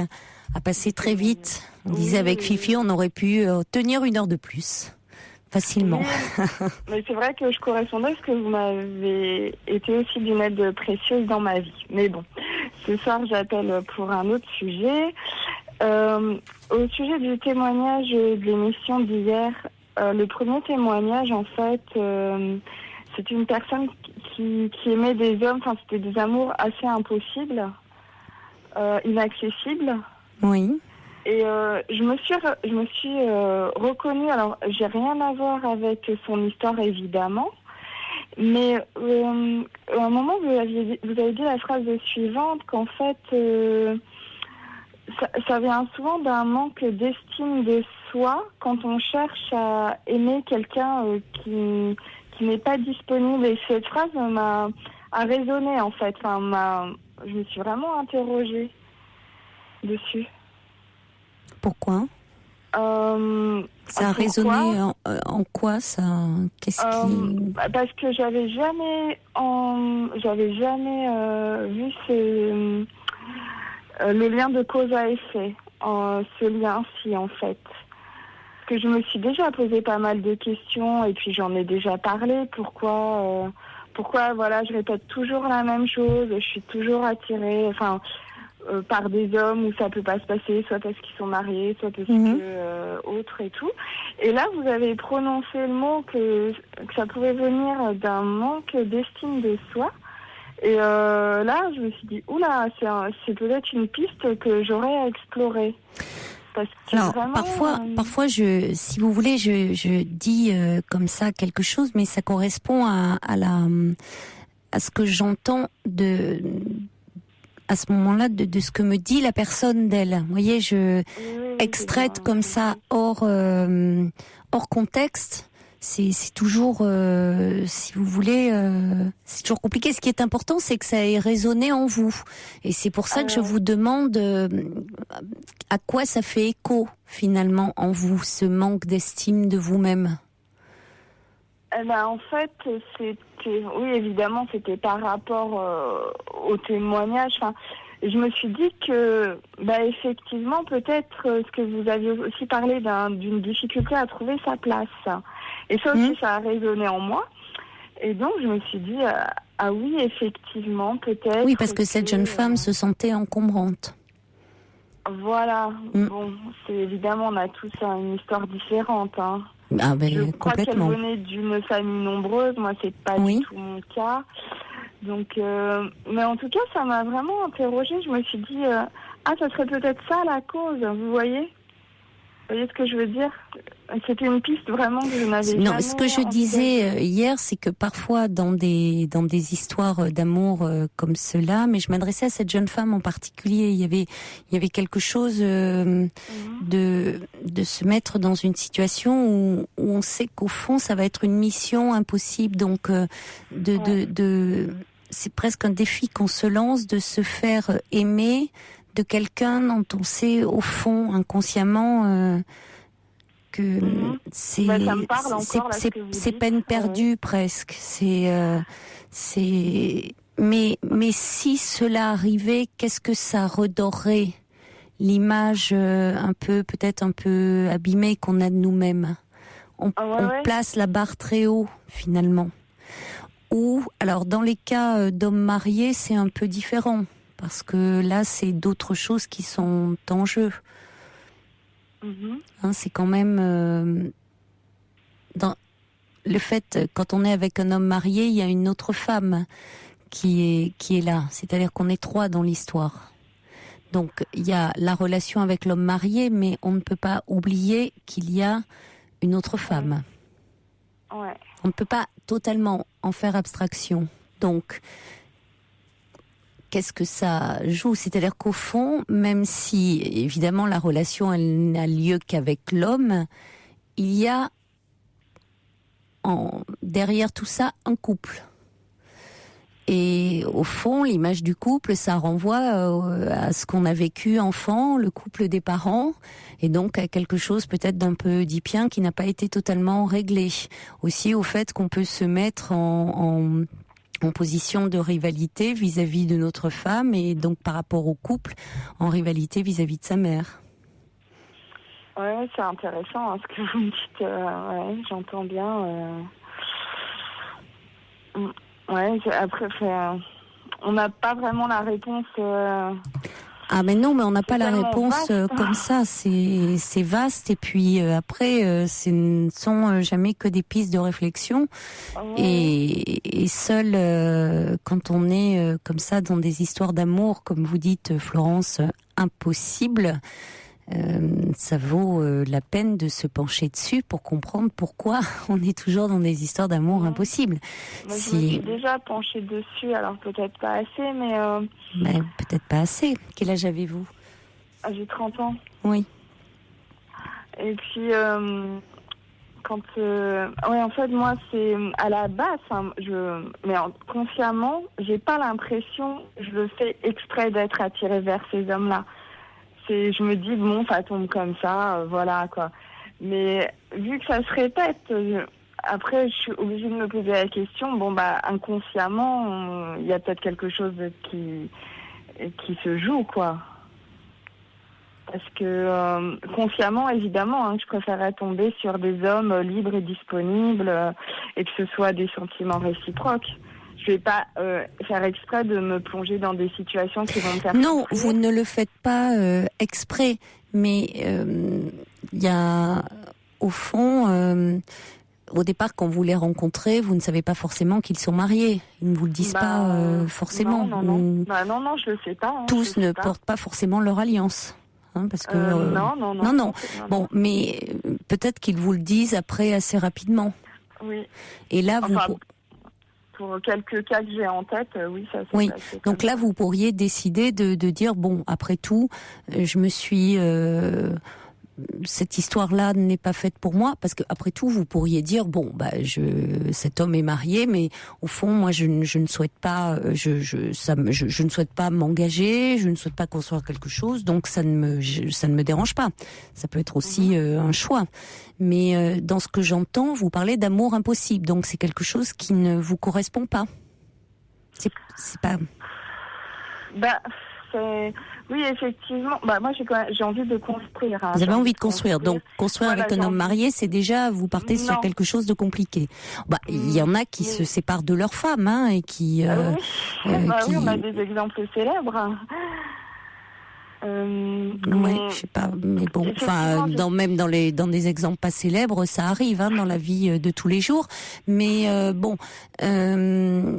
[SPEAKER 1] a passé très vite. On disait avec Fifi, on aurait pu tenir 1 heure de plus. Facilement.
[SPEAKER 5] Mais c'est vrai que je correspondais parce que vous m'avez été aussi d'une aide précieuse dans ma vie. Mais bon, ce soir, j'appelle pour un autre sujet. Au sujet du témoignage de l'émission d'hier, le premier témoignage, en fait, c'est une personne qui aimait des hommes, enfin, c'était des amours assez impossibles, inaccessibles.
[SPEAKER 1] Oui.
[SPEAKER 5] Et je me suis reconnue. Alors, j'ai rien à voir avec son histoire évidemment, mais à un moment vous avez dit la phrase suivante qu'en fait ça vient souvent d'un manque d'estime de soi quand on cherche à aimer quelqu'un qui n'est pas disponible. Et cette phrase a résonné en fait. Je me suis vraiment interrogée dessus.
[SPEAKER 1] Pourquoi ça a résonné en quoi ça? Qu'est-ce qui...
[SPEAKER 5] Parce que j'avais jamais vu le lien de cause à effet, ce lien-ci en fait. Parce que je me suis déjà posé pas mal de questions et puis j'en ai déjà parlé. Pourquoi voilà, je répète toujours la même chose, je suis toujours attirée, par des hommes où ça peut pas se passer, soit parce qu'ils sont mariés, soit parce que autre et tout. Et là, vous avez prononcé le mot que ça pouvait venir d'un manque d'estime de soi. Et là, je me suis dit, oula, c'est peut-être une piste que j'aurais à explorer. Parce que
[SPEAKER 1] Alors,
[SPEAKER 5] vraiment,
[SPEAKER 1] parfois, si vous voulez, je dis comme ça quelque chose, mais ça correspond à ce que j'entends à ce moment-là de ce que me dit la personne d'elle. Vous voyez, extraite comme ça hors contexte. C'est toujours, si vous voulez, c'est toujours compliqué. Ce qui est important, c'est que ça ait résonné en vous. Et c'est pour ça que je vous demande à quoi ça fait écho, finalement, en vous, ce manque d'estime de vous-même.
[SPEAKER 5] En fait, oui, évidemment, c'était par rapport au témoignage. Enfin, je me suis dit que, effectivement, peut-être ce que vous aviez aussi parlé d'une difficulté à trouver sa place. Et ça aussi, ça a résonné en moi. Et donc, je me suis dit, ah oui, effectivement, peut-être...
[SPEAKER 1] Oui, parce que cette jeune femme se sentait encombrante.
[SPEAKER 5] Voilà. Bon, évidemment, on a tous une histoire différente. Hein.
[SPEAKER 1] Ah ben,
[SPEAKER 5] je crois
[SPEAKER 1] complètement.
[SPEAKER 5] qu'elle venait d'une famille nombreuse. Moi, c'est pas du tout mon cas. Donc, mais en tout cas, ça m'a vraiment interrogée. Je me suis dit, ça serait peut-être ça la cause, vous voyez ? Vous voyez ce que je veux dire ? C'était une piste vraiment que je n'avais jamais...
[SPEAKER 1] Non, ce que je disais hier, c'est que parfois dans des histoires d'amour comme cela, mais je m'adressais à cette jeune femme en particulier, il y avait quelque chose de se mettre dans une situation où on sait qu'au fond ça va être une mission impossible, donc c'est presque un défi qu'on se lance de se faire aimer de quelqu'un dont on sait au fond inconsciemment que c'est peine perdue presque. Mais si cela arrivait, qu'est-ce que ça redorerait l'image peut-être un peu abîmée qu'on a de nous-mêmes. On place la barre très haut finalement. Ou alors dans les cas d'hommes mariés, c'est un peu différent. Parce que là, c'est d'autres choses qui sont en jeu. C'est quand même dans le fait, quand on est avec un homme marié, il y a une autre femme qui est là. C'est-à-dire qu'on est trois dans l'histoire. Donc il y a la relation avec l'homme marié, mais on ne peut pas oublier qu'il y a une autre femme.
[SPEAKER 5] Ouais.
[SPEAKER 1] On ne peut pas totalement en faire abstraction. Donc qu'est-ce que ça joue ? C'est-à-dire qu'au fond, même si, évidemment, la relation, elle n'a lieu qu'avec l'homme, il y a derrière tout ça un couple. Et au fond, l'image du couple, ça renvoie à ce qu'on a vécu enfant, le couple des parents, et donc à quelque chose peut-être d'un peu oedipien qui n'a pas été totalement réglé. Aussi au fait qu'on peut se mettre en position de rivalité vis-à-vis de notre femme et donc par rapport au couple, en rivalité vis-à-vis de sa mère.
[SPEAKER 5] Ouais, c'est intéressant ce que vous me dites. J'entends bien. Après, on n'a pas vraiment la réponse.
[SPEAKER 1] Ah mais non, mais on n'a pas la réponse comme ça. C'est vaste et puis après, ce ne sont jamais que des pistes de réflexion. Et seul quand on est comme ça dans des histoires d'amour, comme vous dites, Florence, impossible. Ça vaut la peine de se pencher dessus pour comprendre pourquoi on est toujours dans des histoires d'amour impossibles.
[SPEAKER 5] Moi, je me suis déjà penchée dessus, alors peut-être pas assez, mais...
[SPEAKER 1] peut-être pas assez. Quel âge avez-vous ?
[SPEAKER 5] J'ai 30 ans.
[SPEAKER 1] Oui.
[SPEAKER 5] Et puis, en fait, moi, c'est à la base, mais consciemment, j'ai pas l'impression, je le fais exprès d'être attirée vers ces hommes-là. Je me dis, bon, ça tombe comme ça, voilà, quoi. Mais vu que ça se répète, après, je suis obligée de me poser la question, inconsciemment, il y a peut-être quelque chose qui se joue, quoi. Parce que, consciemment, évidemment, je préférerais tomber sur des hommes libres et disponibles et que ce soit des sentiments réciproques. Je vais pas faire exprès de me plonger dans des situations qui vont me faire...
[SPEAKER 1] Non, vous ne le faites pas exprès, mais il y a au fond au départ, quand vous les rencontrez, vous ne savez pas forcément qu'ils sont mariés. Ils ne vous le disent pas forcément.
[SPEAKER 5] Non, je le sais pas.
[SPEAKER 1] Tous ne portent pas forcément leur alliance. Parce que, non. Bon, mais peut-être qu'ils vous le disent après assez rapidement.
[SPEAKER 5] Oui.
[SPEAKER 1] Et là,
[SPEAKER 5] pour quelques cas que j'ai en tête, oui, ça s'est passé.
[SPEAKER 1] Donc là, vous pourriez décider de dire, bon, après tout, je me suis... cette histoire-là n'est pas faite pour moi, parce que après tout, vous pourriez dire, bon, cet homme est marié, mais au fond, moi, je ne souhaite pas, je ne souhaite pas m'engager, je ne souhaite pas construire quelque chose, donc ça ne me dérange pas. Ça peut être aussi un choix. Mais dans ce que j'entends, vous parlez d'amour impossible, donc c'est quelque chose qui ne vous correspond pas. C'est pas.
[SPEAKER 5] Oui, effectivement. Moi, j'ai envie de construire.
[SPEAKER 1] Vous avez envie de construire. Donc, construire avec un homme marié, c'est déjà, vous partez sur quelque chose de compliqué. Il y en a qui se séparent de leur femme, et qui...
[SPEAKER 5] oui, on a des exemples célèbres.
[SPEAKER 1] Oui, je sais pas, mais bon, même dans des exemples pas célèbres, ça arrive dans la vie de tous les jours. Mais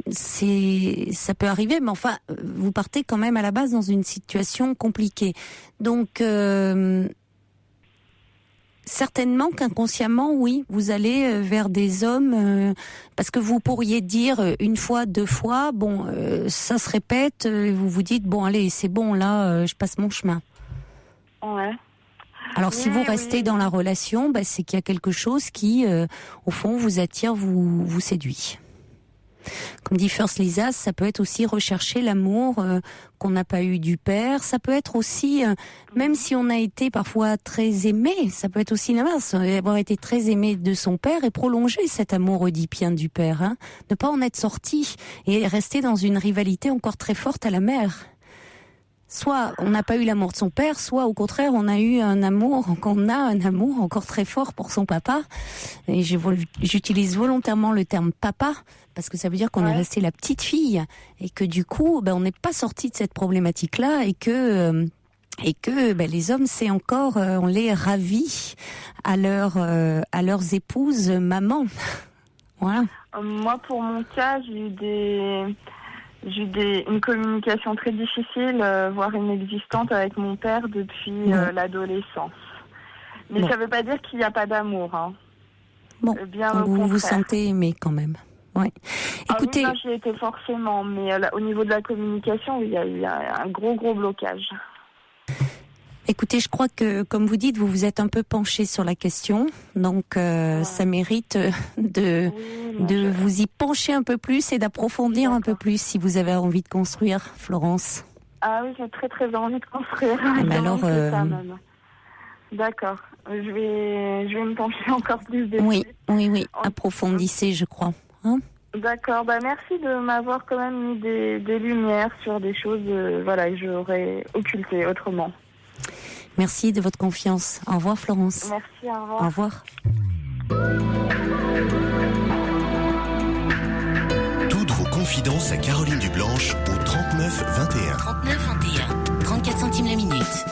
[SPEAKER 1] ça peut arriver. Mais enfin, vous partez quand même à la base dans une situation compliquée. Donc certainement qu'inconsciemment, oui, vous allez vers des hommes, parce que vous pourriez dire une fois, deux fois, ça se répète, vous vous dites, bon, allez, c'est bon, là, je passe mon chemin.
[SPEAKER 5] Ouais.
[SPEAKER 1] Alors, si vous restez dans la relation, c'est qu'il y a quelque chose qui, au fond, vous attire, vous séduit. Comme dit First Lisa, ça peut être aussi rechercher l'amour qu'on n'a pas eu du père. Ça peut être aussi, même si on a été parfois très aimé, ça peut être aussi l'inverse, avoir été très aimé de son père et prolonger cet amour oedipien du père. Ne pas en être sorti et rester dans une rivalité encore très forte à la mère. Soit on n'a pas eu l'amour de son père, soit au contraire on a eu un amour encore très fort pour son papa. Et j'utilise volontairement le terme papa parce que ça veut dire qu'on est resté la petite fille et que du coup on n'est pas sorti de cette problématique-là et que les hommes c'est encore on les ravit à leurs épouses mamans. Voilà.
[SPEAKER 5] Moi pour mon cas j'ai eu une communication très difficile, voire inexistante avec mon père depuis l'adolescence. Mais ça ne veut pas dire qu'il n'y a pas d'amour. Bien au
[SPEAKER 1] vous
[SPEAKER 5] contraire.
[SPEAKER 1] Vous sentez aimé quand même. Ouais. Écoutez,
[SPEAKER 5] j'y étais forcément, mais au niveau de la communication, il y a eu un gros blocage.
[SPEAKER 1] Écoutez, je crois que, comme vous dites, vous vous êtes un peu penché sur la question, donc ça mérite de vous y pencher un peu plus et d'approfondir un peu plus si vous avez envie de construire, Florence.
[SPEAKER 5] Ah oui, j'ai très très envie de construire.
[SPEAKER 1] Alors,
[SPEAKER 5] d'accord, je vais me pencher encore plus dessus.
[SPEAKER 1] Oui, approfondissez, je crois.
[SPEAKER 5] D'accord, merci de m'avoir quand même mis des lumières sur des choses que j'aurais occultées autrement.
[SPEAKER 1] Merci de votre confiance. Au revoir Florence.
[SPEAKER 5] Merci, au revoir.
[SPEAKER 1] Au revoir.
[SPEAKER 4] Toutes vos confidences à Caroline Dublanche au 39 21.
[SPEAKER 2] 39 21. 34 centimes la minute.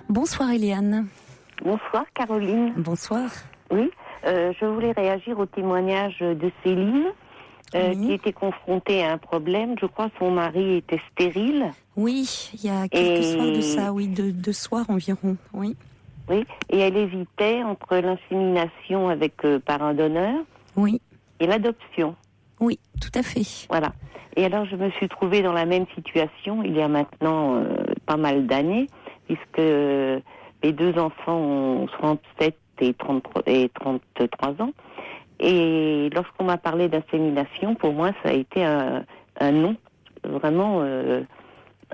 [SPEAKER 1] Bonsoir Eliane.
[SPEAKER 6] Bonsoir Caroline.
[SPEAKER 1] Bonsoir.
[SPEAKER 6] Oui, je voulais réagir au témoignage de Céline qui était confrontée à un problème. Je crois que son mari était stérile.
[SPEAKER 1] Oui, il y a quelques soirs de ça, deux soirs environ, oui.
[SPEAKER 6] Oui, et elle hésitait entre l'insémination avec par un donneur et l'adoption.
[SPEAKER 1] Oui, tout à fait.
[SPEAKER 6] Voilà. Et alors je me suis trouvée dans la même situation il y a maintenant pas mal d'années, puisque mes deux enfants ont 37 et 33 ans. Et lorsqu'on m'a parlé d'insémination, pour moi, ça a été un non, vraiment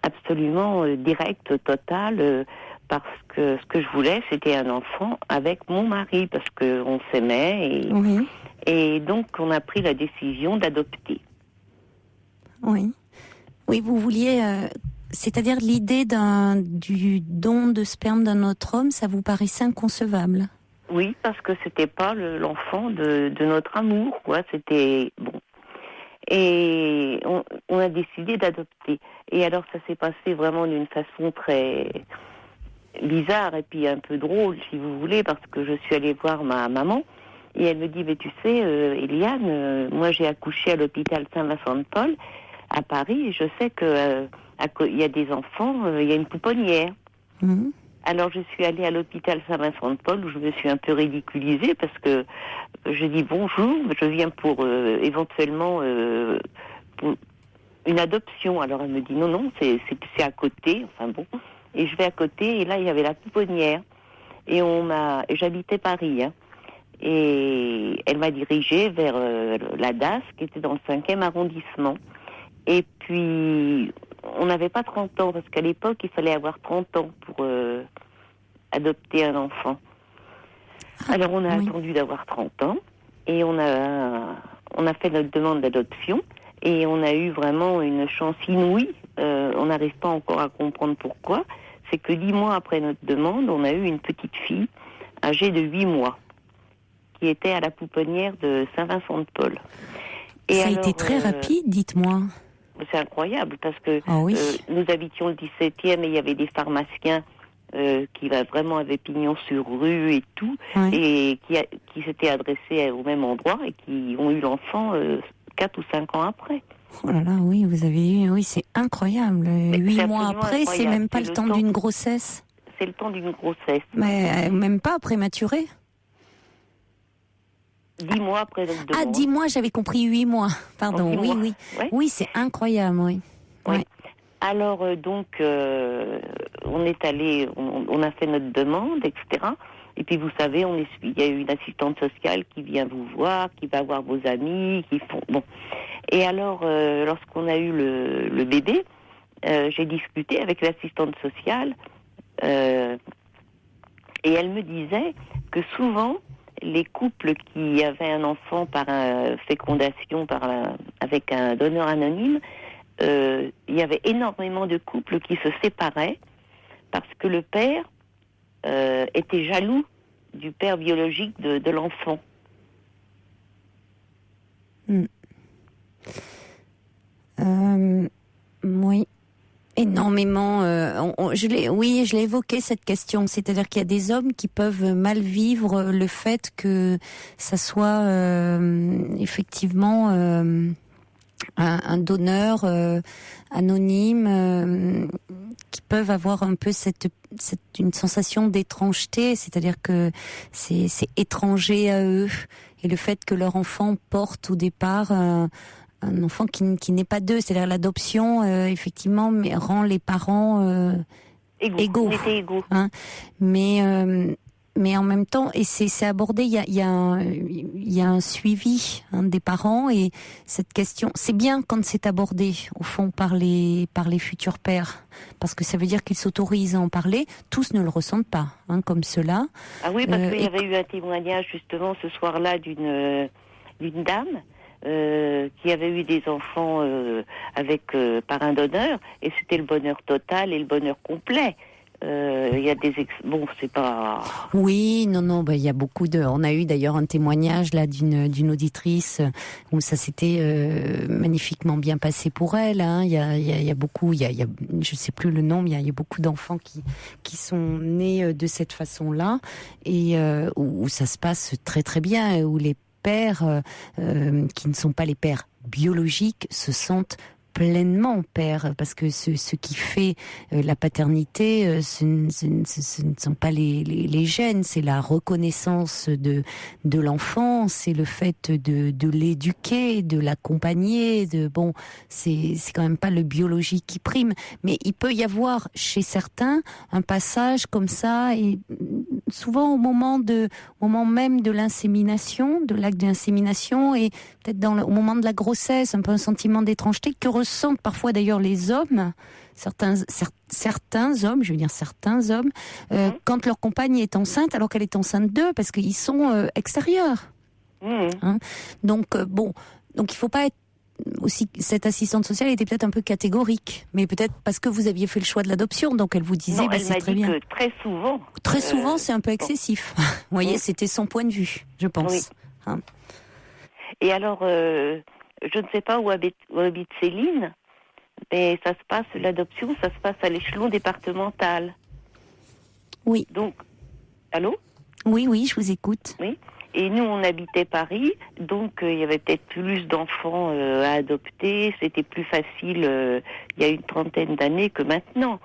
[SPEAKER 6] absolument direct, total, parce que ce que je voulais, c'était un enfant avec mon mari, parce qu'on s'aimait. Et donc, on a pris la décision d'adopter.
[SPEAKER 1] Oui, vous vouliez... c'est-à-dire l'idée du don de sperme d'un autre homme, ça vous paraissait inconcevable?
[SPEAKER 6] Oui, parce que c'était pas l'enfant de notre amour, quoi. C'était bon. Et on a décidé d'adopter. Et alors ça s'est passé vraiment d'une façon très bizarre et puis un peu drôle, si vous voulez, parce que je suis allée voir ma maman et elle me dit, mais tu sais, Eliane, moi j'ai accouché à l'hôpital Saint-Vincent-de-Paul à Paris et je sais que il y a des enfants, il y a une pouponnière.
[SPEAKER 1] Mhm.
[SPEAKER 6] Alors je suis allée à l'hôpital Saint-Vincent-de-Paul où je me suis un peu ridiculisée parce que je dis bonjour, je viens pour éventuellement pour une adoption. Alors elle me dit non, c'est à côté, enfin bon. Et je vais à côté et là il y avait la pouponnière et j'habitais Paris, hein. Et elle m'a dirigée vers la DAS qui était dans le 5e arrondissement. Et puis on n'avait pas 30 ans parce qu'à l'époque il fallait avoir 30 ans pour adopter un enfant. Alors on a attendu d'avoir 30 ans et on a fait notre demande d'adoption et on a eu vraiment une chance inouïe. On n'arrive pas encore à comprendre pourquoi. C'est que 10 mois après notre demande, on a eu une petite fille âgée de 8 mois qui était à la pouponnière de Saint-Vincent-de-Paul. Et
[SPEAKER 1] Ça a
[SPEAKER 6] alors,
[SPEAKER 1] été très rapide, dites-moi.
[SPEAKER 6] C'est incroyable parce que
[SPEAKER 1] oui.
[SPEAKER 6] nous habitions le 17e et il y avait des pharmaciens qui vraiment avaient pignon sur rue et tout, et qui s'étaient adressés au même endroit et qui ont eu l'enfant 4 ou 5 ans après.
[SPEAKER 1] Oh là là, oui, vous avez eu, oui, c'est incroyable. 8 mois après, c'est même pas le temps d'une grossesse.
[SPEAKER 6] C'est le temps d'une grossesse.
[SPEAKER 1] Mais même pas prématurée.
[SPEAKER 6] 10 mois après notre demande.
[SPEAKER 1] Ah, 10 mois, j'avais compris 8 mois. Pardon, oui, oui.
[SPEAKER 6] Ouais.
[SPEAKER 1] Oui, c'est incroyable, oui.
[SPEAKER 6] Ouais.
[SPEAKER 1] Ouais.
[SPEAKER 6] Alors, donc, on est allé, on a fait notre demande, etc. Et puis, vous savez, il y a eu une assistante sociale qui vient vous voir, qui va voir vos amis, qui font... Bon. Et alors, lorsqu'on a eu le bébé, j'ai discuté avec l'assistante sociale et elle me disait que souvent, les couples qui avaient un enfant par fécondation avec un donneur anonyme, il y avait énormément de couples qui se séparaient parce que le père était jaloux du père biologique de l'enfant.
[SPEAKER 1] Oui. Énormément. Je l'ai évoqué cette question. C'est-à-dire qu'il y a des hommes qui peuvent mal vivre le fait que ça soit effectivement un donneur anonyme, qui peuvent avoir un peu une sensation d'étrangeté. C'est-à-dire que c'est étranger à eux, et le fait que leur enfant porte au départ un enfant qui n'est pas d'eux, c'est-à-dire l'adoption, effectivement, rend les parents égaux.
[SPEAKER 6] On était égaux.
[SPEAKER 1] Hein. Mais en même temps, et c'est abordé, il y a un suivi des parents, et cette question, c'est bien quand c'est abordé au fond par les futurs pères, parce que ça veut dire qu'ils s'autorisent à en parler. Tous ne le ressentent pas, comme cela.
[SPEAKER 6] Ah oui, parce qu'il y avait eu un témoignage justement ce soir-là d'une dame. Qui avait eu des enfants par un donneur, et c'était le bonheur total et le bonheur complet. Il y a bon, c'est pas...
[SPEAKER 1] Oui, non, il y a beaucoup on a eu d'ailleurs un témoignage là d'une auditrice où ça s'était magnifiquement bien passé pour elle. Hein. Il y a beaucoup, je sais plus le nom, mais il y a beaucoup d'enfants qui sont nés de cette façon-là, et où ça se passe très très bien, où les pères qui ne sont pas les pères biologiques se sentent pleinement père, parce que ce qui fait la paternité, ce ne sont pas les gènes, c'est la reconnaissance de l'enfant, c'est le fait de l'éduquer, de l'accompagner, c'est quand même pas le biologique qui prime, mais il peut y avoir chez certains un passage comme ça, et souvent au moment même de l'insémination, de l'acte d'insémination, et peut-être au moment de la grossesse, un peu un sentiment d'étrangeté que ressentent parfois d'ailleurs les hommes, certains hommes, quand leur compagne est enceinte, alors qu'elle est enceinte d'eux, parce qu'ils sont extérieurs. Hein, donc il faut pas être aussi, cette assistante sociale était peut-être un peu catégorique, mais peut-être parce que vous aviez fait le choix de l'adoption, donc elle vous disait,
[SPEAKER 6] elle
[SPEAKER 1] c'est
[SPEAKER 6] m'a
[SPEAKER 1] très
[SPEAKER 6] dit
[SPEAKER 1] bien.
[SPEAKER 6] Que très souvent,
[SPEAKER 1] c'est un peu excessif. Vous voyez, c'était son point de vue, je pense.
[SPEAKER 6] Oui.
[SPEAKER 1] Hein.
[SPEAKER 6] Et alors, je ne sais pas où habite Céline, mais l'adoption, ça se passe à l'échelon départemental.
[SPEAKER 1] Oui.
[SPEAKER 6] Donc, allô ?
[SPEAKER 1] Oui, je vous écoute.
[SPEAKER 6] Oui. Et nous, on habitait Paris, donc il y avait peut-être plus d'enfants à adopter. C'était plus facile il y a une trentaine d'années que maintenant.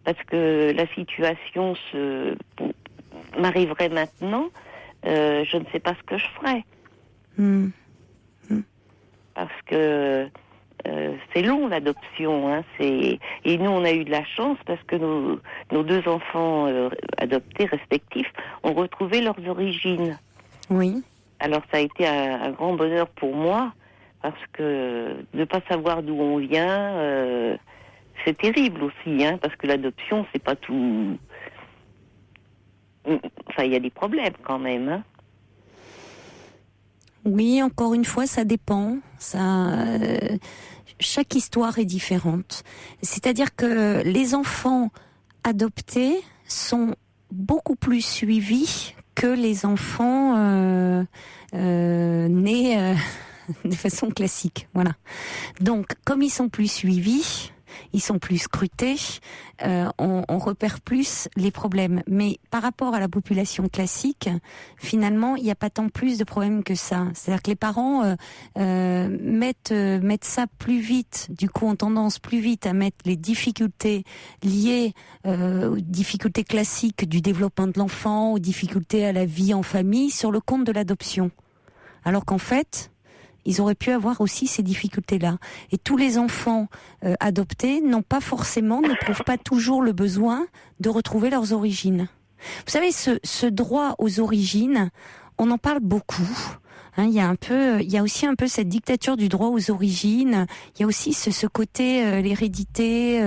[SPEAKER 6] Parce que la situation m'arriverait maintenant, je ne sais pas ce que je ferais. Parce que c'est long, l'adoption. Hein, et nous, on a eu de la chance parce que nos deux enfants adoptés respectifs ont retrouvé leurs origines.
[SPEAKER 1] Oui.
[SPEAKER 6] Alors ça a été un grand bonheur pour moi, parce que de ne pas savoir d'où on vient, c'est terrible aussi, hein, parce que l'adoption, c'est pas tout... Enfin, il y a des problèmes quand même. Hein.
[SPEAKER 1] Oui, encore une fois, ça dépend. Chaque histoire est différente. C'est-à-dire que les enfants adoptés sont beaucoup plus suivis que les enfants nés de façon classique. Voilà. Donc, comme ils sont plus suivis, ils sont plus scrutés, on repère plus les problèmes. Mais par rapport à la population classique, finalement, il n'y a pas tant plus de problèmes que ça. C'est-à-dire que les parents mettent ça plus vite, du coup ont tendance plus vite à mettre les difficultés liées aux difficultés classiques du développement de l'enfant, aux difficultés à la vie en famille, sur le compte de l'adoption. Alors qu'en fait, ils auraient pu avoir aussi ces difficultés-là. Et tous les enfants adoptés n'éprouvent pas toujours le besoin de retrouver leurs origines. Vous savez, ce droit aux origines, on en parle beaucoup. Hein, il y a aussi un peu cette dictature du droit aux origines. Il y a aussi ce côté l'hérédité.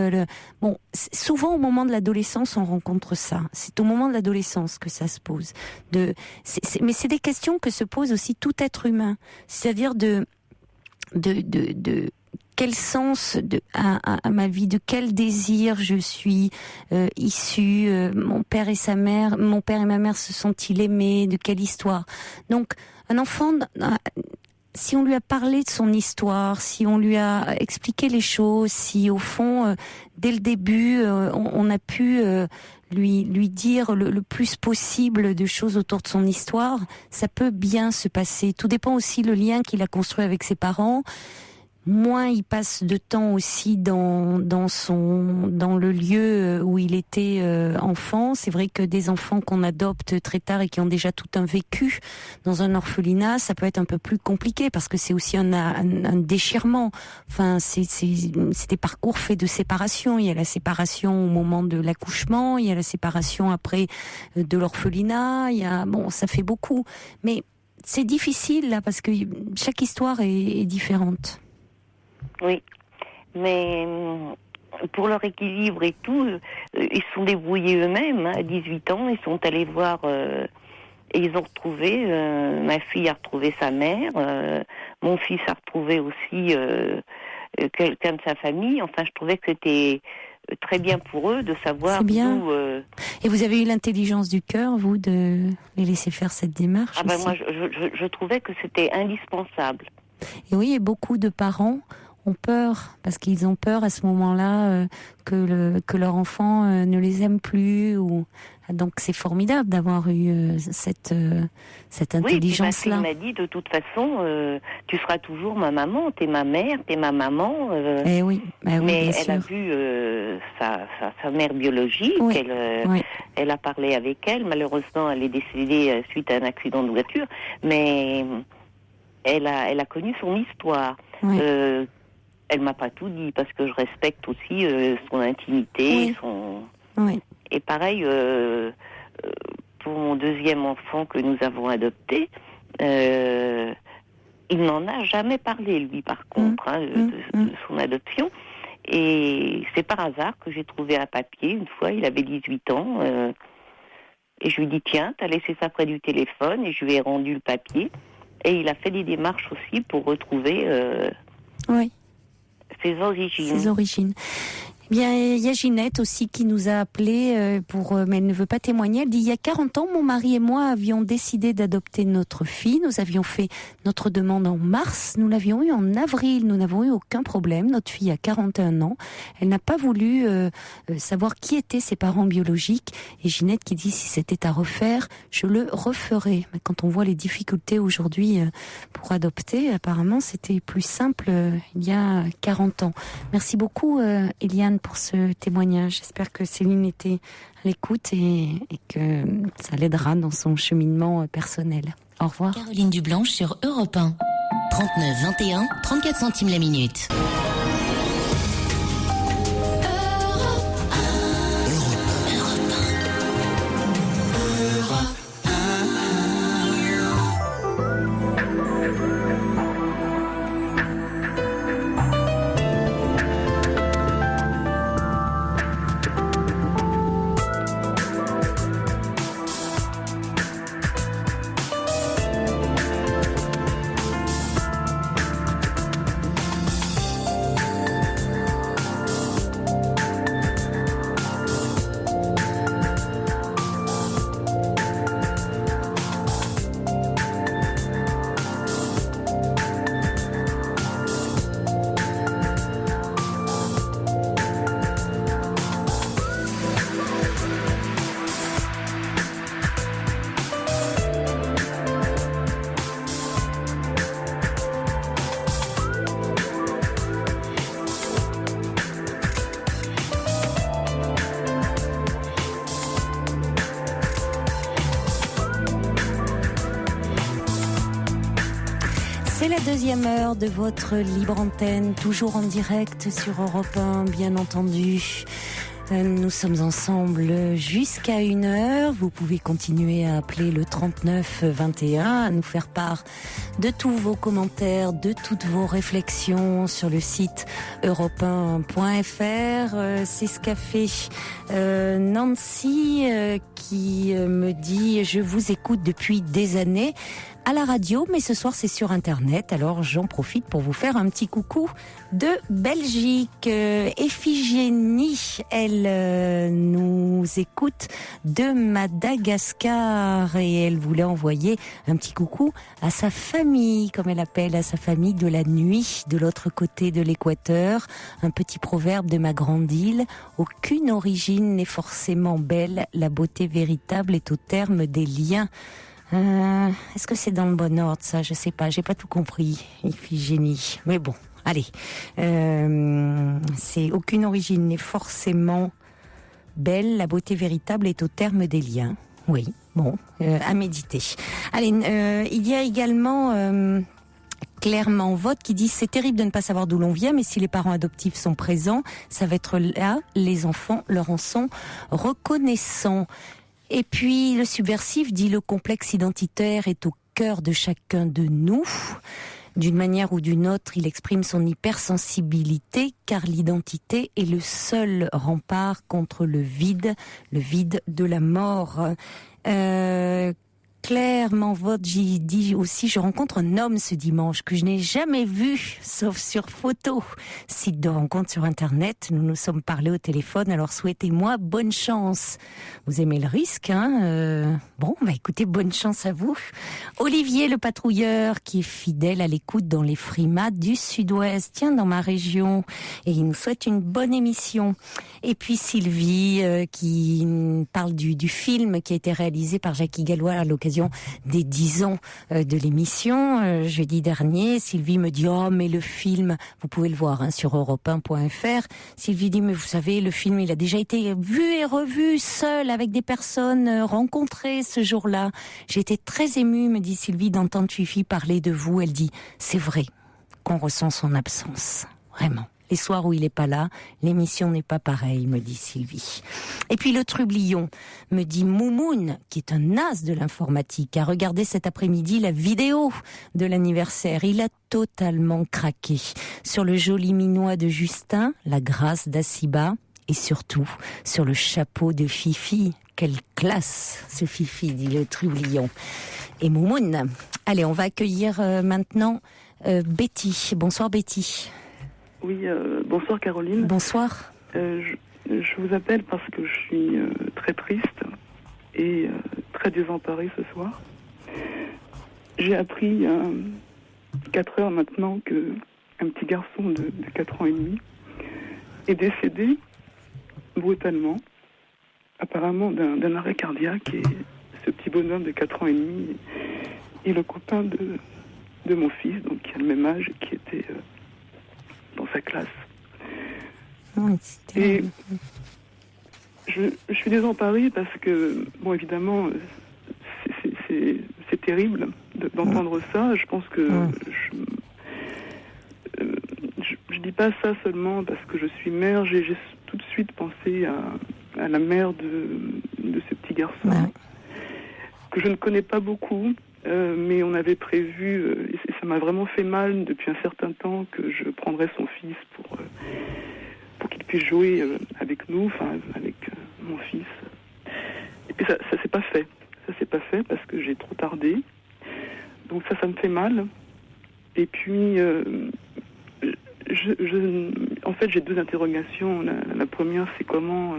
[SPEAKER 1] Souvent au moment de l'adolescence, on rencontre ça. C'est au moment de l'adolescence que ça se pose. Mais c'est des questions que se pose aussi tout être humain. C'est-à-dire de quel sens à ma vie, de quel désir je suis issue, mon père et ma mère se sont-ils aimés, de quelle histoire. Donc un enfant, si on lui a parlé de son histoire, si on lui a expliqué les choses, si au fond dès le début on a pu lui dire le plus possible de choses autour de son histoire, ça peut bien se passer. Tout dépend aussi le lien qu'il a construit avec ses parents. Moins il passe de temps aussi dans le lieu où il était enfant. C'est vrai que des enfants qu'on adopte très tard et qui ont déjà tout un vécu dans un orphelinat, ça peut être un peu plus compliqué parce que c'est aussi un déchirement. Enfin, c'est des parcours faits de séparation. Il y a la séparation au moment de l'accouchement, il y a la séparation après de l'orphelinat. Ça fait beaucoup. Mais c'est difficile là parce que chaque histoire est différente.
[SPEAKER 6] Oui, mais pour leur équilibre et tout, ils se sont débrouillés eux-mêmes. À 18 ans, ils sont allés voir et ils ont retrouvé, ma fille a retrouvé sa mère, mon fils a retrouvé aussi quelqu'un de sa famille. Enfin, je trouvais que c'était très bien pour eux de savoir d'où...
[SPEAKER 1] Et vous avez eu l'intelligence du cœur, vous, de les laisser faire cette démarche aussi.
[SPEAKER 6] Moi, je trouvais que c'était indispensable.
[SPEAKER 1] Et oui, et beaucoup de parents ont peur, parce qu'ils ont peur à ce moment-là que leur enfant ne les aime plus. Donc c'est formidable d'avoir eu cette intelligence-là.
[SPEAKER 6] Oui, ma fille m'a dit, de toute façon, tu seras toujours ma maman, t'es ma mère, t'es ma maman.
[SPEAKER 1] Eh oui,
[SPEAKER 6] mais elle a vu sa mère biologique, elle a parlé avec elle. Malheureusement, elle est décédée suite à un accident de voiture, mais elle a connu son histoire. Oui. Elle m'a pas tout dit parce que je respecte aussi son intimité, Et pareil pour mon deuxième enfant que nous avons adopté, il n'en a jamais parlé lui par contre de son adoption. Et c'est par hasard que j'ai trouvé un papier une fois. Il avait 18 ans et je lui dis tiens, t'as laissé ça près du téléphone, et je lui ai rendu le papier. Et il a fait des démarches aussi pour retrouver ses origines.
[SPEAKER 1] Bien, il y a Ginette aussi qui nous a appelé mais elle ne veut pas témoigner. Elle dit, il y a 40 ans, mon mari et moi avions décidé d'adopter notre fille. Nous avions fait notre demande en mars. Nous l'avions eue en avril. Nous n'avons eu aucun problème. Notre fille a 41 ans. Elle n'a pas voulu savoir qui étaient ses parents biologiques. Et Ginette qui dit, si c'était à refaire, je le referais. Mais quand on voit les difficultés aujourd'hui pour adopter, apparemment, c'était plus simple il y a 40 ans. Merci beaucoup, Eliane, pour ce témoignage. J'espère que Céline était à l'écoute et que ça l'aidera dans son cheminement personnel. Au revoir.
[SPEAKER 2] Caroline Dublanche sur Europe 1. 39 21 34 centimes la minute.
[SPEAKER 1] C'est la deuxième heure de votre libre antenne, toujours en direct sur Europe 1, bien entendu. Nous sommes ensemble jusqu'à 1h. Vous pouvez continuer à appeler le 39 21, à nous faire part de tous vos commentaires, de toutes vos réflexions sur le site europe1.fr. C'est ce qu'a fait Nancy qui me dit « Je vous écoute depuis des années ». À la radio, mais ce soir c'est sur Internet, alors j'en profite pour vous faire un petit coucou de Belgique. Iphigénie, elle nous écoute de Madagascar et elle voulait envoyer un petit coucou à sa famille, comme elle appelle, à sa famille de la nuit, de l'autre côté de l'équateur. Un petit proverbe de ma grande île, aucune origine n'est forcément belle, la beauté véritable est au terme des liens. Est-ce que c'est dans le bon ordre, ça? Je sais pas, j'ai pas tout compris, Iphigénie. Mais bon, allez. C'est aucune origine n'est forcément belle, la beauté véritable est au terme des liens. Oui, bon, à méditer. Allez, il y a également... Clairement vote qui dit c'est terrible de ne pas savoir d'où l'on vient, mais si les parents adoptifs sont présents, ça va être là, les enfants leur en sont reconnaissants. Et puis le subversif dit le complexe identitaire est au cœur de chacun de nous. D'une manière ou d'une autre, il exprime son hypersensibilité car l'identité est le seul rempart contre le vide de la mort. Claire m'envoie, j'y dis aussi, je rencontre un homme ce dimanche que je n'ai jamais vu, sauf sur photo. Site de rencontre sur Internet, nous nous sommes parlé au téléphone, alors souhaitez-moi bonne chance. Vous aimez le risque, hein? Bon, bah écoutez, bonne chance à vous. Olivier le patrouilleur, qui est fidèle à l'écoute dans les frimas du Sud-Ouest, tiens, dans ma région, et il nous souhaite une bonne émission. Et puis Sylvie, qui parle du film qui a été réalisé par Jackie Gallois à l'occasion des 10 ans de l'émission. Jeudi dernier, Sylvie me dit « Oh, mais le film, vous pouvez le voir sur europe1.fr. » Sylvie dit « Mais vous savez, le film, il a déjà été vu et revu seul avec des personnes rencontrées ce jour-là. J'ai été très émue, me dit Sylvie, d'entendre Fifi parler de vous. » Elle dit « C'est vrai qu'on ressent son absence. Vraiment. » Les soirs où il n'est pas là, l'émission n'est pas pareille, me dit Sylvie. Et puis le trublion, me dit Moumoun, qui est un as de l'informatique, a regardé cet après-midi la vidéo de l'anniversaire. Il a totalement craqué sur le joli minois de Justin, la grâce d'Assiba, et surtout sur le chapeau de Fifi. Quelle classe, ce Fifi, dit le trublion. Et Moumoun. Allez, on va accueillir maintenant Betty. Bonsoir Betty.
[SPEAKER 7] Oui, bonsoir Caroline.
[SPEAKER 1] Bonsoir.
[SPEAKER 7] Je vous appelle parce que je suis très triste et très désemparée ce soir. J'ai appris il y a 4 heures maintenant qu'un petit garçon de 4 ans et demi est décédé brutalement, apparemment d'un arrêt cardiaque. Et ce petit bonhomme de 4 ans et demi est le copain de mon fils, donc qui a le même âge et qui était dans sa classe. Et je suis désemparée parce que, bon, évidemment, c'est terrible d'entendre ça. Je pense que je dis pas ça seulement parce que je suis mère. J'ai tout de suite pensé à la mère de ce petit garçon que je ne connais pas beaucoup, mais on avait prévu, et ça m'a vraiment fait mal depuis un certain temps, que je prendrais son fils pour qu'il puisse jouer avec nous, enfin avec mon fils. Et puis ça s'est pas fait. Ça s'est pas fait parce que j'ai trop tardé. Donc ça me fait mal. Et puis, en fait, j'ai 2 interrogations. La première, c'est comment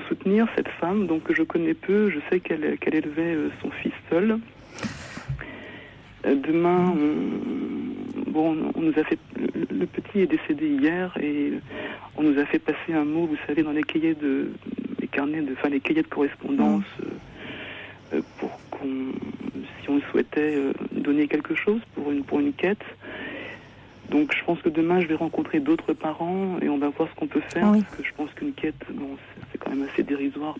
[SPEAKER 7] soutenir cette femme, donc que je connais peu. Je sais qu'elle élevait son fils seul. Demain, on nous a fait. Le petit est décédé hier et on nous a fait passer un mot, vous savez, dans les cahiers les cahiers de correspondance, pour si on souhaitait donner quelque chose pour une quête. Donc je pense que demain je vais rencontrer d'autres parents et on va voir ce qu'on peut faire, parce que je pense qu'une quête, c'est quand même assez dérisoire.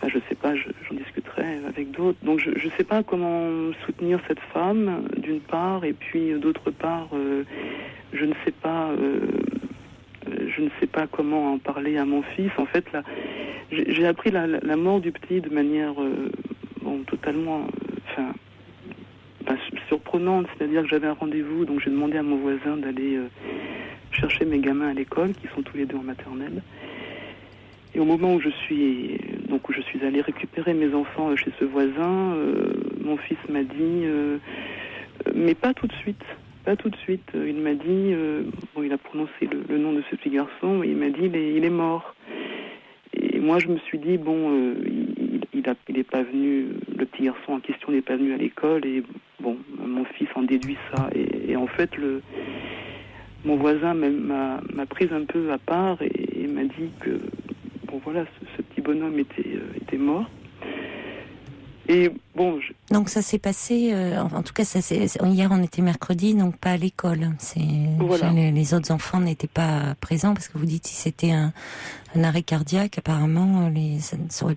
[SPEAKER 7] Je sais pas, j'en discuterai avec d'autres. Donc je sais pas comment soutenir cette femme, d'une part, et puis d'autre part, je ne sais pas comment en parler à mon fils. En fait, là, j'ai appris la mort du petit de manière totalement surprenante. C'est-à-dire que j'avais un rendez-vous, donc j'ai demandé à mon voisin d'aller chercher mes gamins à l'école, qui sont tous les 2 en maternelle. Et au moment où je suis allée récupérer mes enfants chez ce voisin, mon fils m'a dit, mais pas tout de suite. Pas tout de suite. Il m'a dit, il a prononcé le nom de ce petit garçon, et il m'a dit, il est mort. Et moi, je me suis dit, il n'est pas venu, le petit garçon en question n'est pas venu à l'école, et mon fils en déduit ça. Et en fait, mon voisin m'a prise un peu à part et m'a dit que, ce petit bonhomme était mort. Et
[SPEAKER 1] Donc ça s'est passé, en tout cas, hier on était mercredi, donc pas à l'école. Les autres enfants n'étaient pas présents parce que vous dites si c'était un arrêt cardiaque, apparemment, ça ne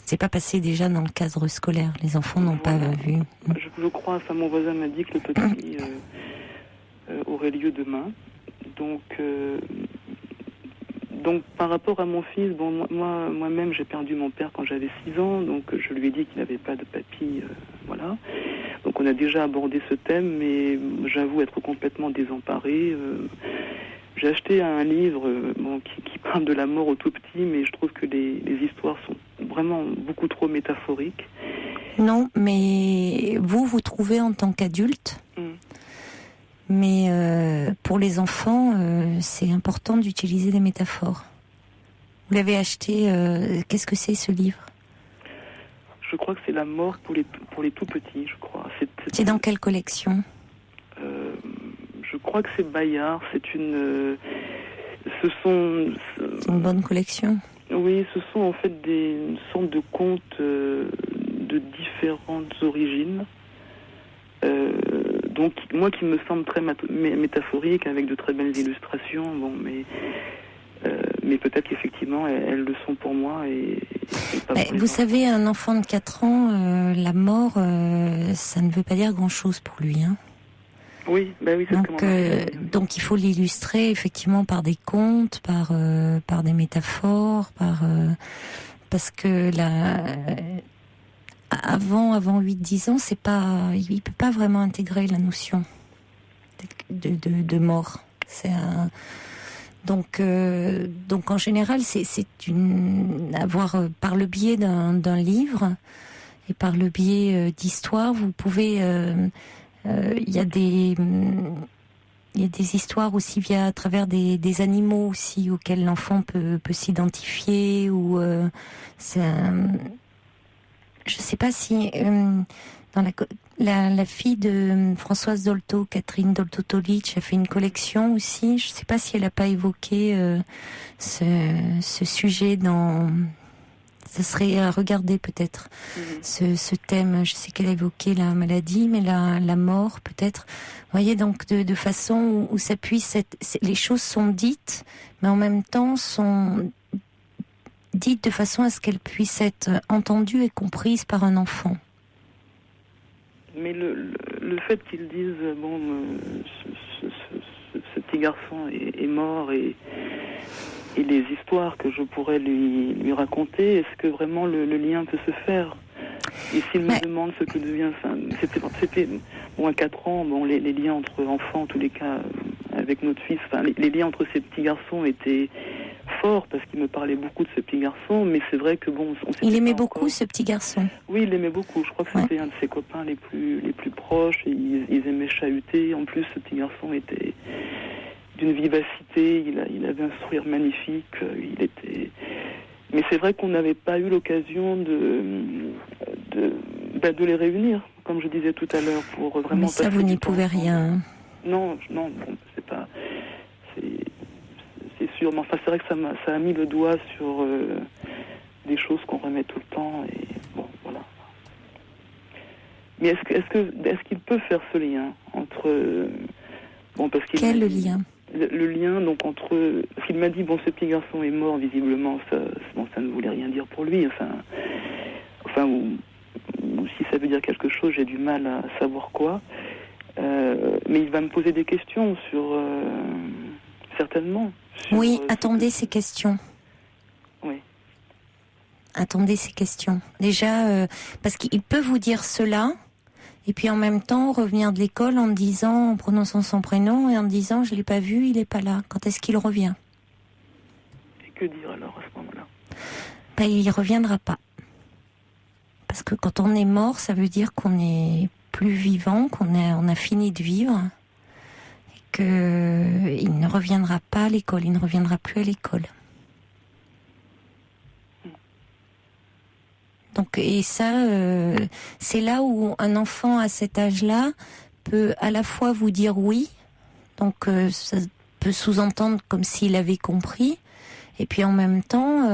[SPEAKER 1] s'est pas passé déjà dans le cadre scolaire. Les enfants n'ont pas vu.
[SPEAKER 7] Je crois, mon voisin m'a dit que le petit aurait lieu demain. Donc par rapport à mon fils, moi-même j'ai perdu mon père quand j'avais 6 ans, donc je lui ai dit qu'il n'avait pas de papy, voilà. Donc on a déjà abordé ce thème, mais j'avoue être complètement désemparée. J'ai acheté un livre qui parle de la mort au tout petit, mais je trouve que les histoires sont vraiment beaucoup trop métaphoriques.
[SPEAKER 1] Non, mais vous trouvez en tant qu'adulte mais pour les enfants, c'est important d'utiliser des métaphores. Vous l'avez acheté, qu'est-ce que c'est ce livre ?
[SPEAKER 7] Je crois que c'est La mort pour les tout petits, je crois.
[SPEAKER 1] C'est dans quelle collection ?
[SPEAKER 7] Je crois que c'est Bayard. C'est une
[SPEAKER 1] bonne collection ?
[SPEAKER 7] Oui, ce sont en fait une sorte de contes de différentes origines. Donc moi qui me semble très métaphorique avec de très belles illustrations, mais peut-être qu'effectivement elles le sont pour moi et pas pour
[SPEAKER 1] vous savez, un enfant de 4 ans, la mort, ça ne veut pas dire grand-chose pour lui, hein.
[SPEAKER 7] Oui, c'est
[SPEAKER 1] donc il faut l'illustrer effectivement par des contes, par des métaphores, parce que avant 8-10 ans, il peut pas vraiment intégrer la notion de mort. Donc en général, par le biais d'un livre et par le biais d'histoires, vous pouvez, il y a il y a des histoires aussi à travers des animaux aussi auxquels l'enfant peut s'identifier ou je sais pas si dans la fille de Françoise Dolto, Catherine Dolto-Tolic, a fait une collection aussi. Je sais pas si elle a pas évoqué ce sujet dans. Ça serait à regarder peut-être ce thème. Je sais qu'elle a évoqué la maladie, mais la mort peut-être. Vous voyez, donc de façon où ça puisse être. Les choses sont dites, mais en même temps sont dites de façon à ce qu'elles puissent être entendues et comprises par un enfant.
[SPEAKER 7] Mais le fait qu'ils disent ce petit garçon est mort et les histoires que je pourrais lui raconter, est-ce que vraiment le lien peut se faire? Et s'il me demande ce que devient ça, c'était à 4 ans, les liens entre enfants, en tous les cas, avec notre fils, les liens entre ces petits garçons étaient forts parce qu'il me parlait beaucoup de ce petit garçon, mais c'est vrai que
[SPEAKER 1] il aimait beaucoup ce petit garçon.
[SPEAKER 7] Oui, il aimait beaucoup. Je crois que c'était un de ses copains les plus proches. Et ils aimaient chahuter. En plus, ce petit garçon était d'une vivacité. Il avait un sourire magnifique. Mais c'est vrai qu'on n'avait pas eu l'occasion de les réunir, comme je disais tout à l'heure, pour vraiment.
[SPEAKER 1] Mais ça, vous n'y pouvez rien.
[SPEAKER 7] Non, c'est pas. C'est sûr, mais enfin, c'est vrai que ça a mis le doigt sur des choses qu'on remet tout le temps, et bon, voilà. Mais est-ce qu'il peut faire ce lien entre parce qu'il
[SPEAKER 1] quel lien?
[SPEAKER 7] Le lien donc entre, parce qu'il m'a dit ce petit garçon est mort, visiblement ça ne voulait rien dire pour lui, ou si ça veut dire quelque chose, j'ai du mal à savoir quoi. Mais il va me poser des questions sur certainement.
[SPEAKER 1] Oui, attendez ces questions.
[SPEAKER 7] Oui.
[SPEAKER 1] Attendez ces questions. Déjà, parce qu'il peut vous dire cela, et puis en même temps revenir de l'école en prononçant son prénom et en disant je l'ai pas vu, il est pas là. Quand est-ce qu'il revient?
[SPEAKER 7] Et que dire alors à ce moment-là?
[SPEAKER 1] Il reviendra pas. Parce que quand on est mort, ça veut dire qu'on est plus vivant, on a fini de vivre. Il ne reviendra pas à l'école, il ne reviendra plus à l'école. Donc, et ça, c'est là où un enfant à cet âge-là peut à la fois vous dire oui, donc ça peut sous-entendre comme s'il avait compris, et puis en même temps,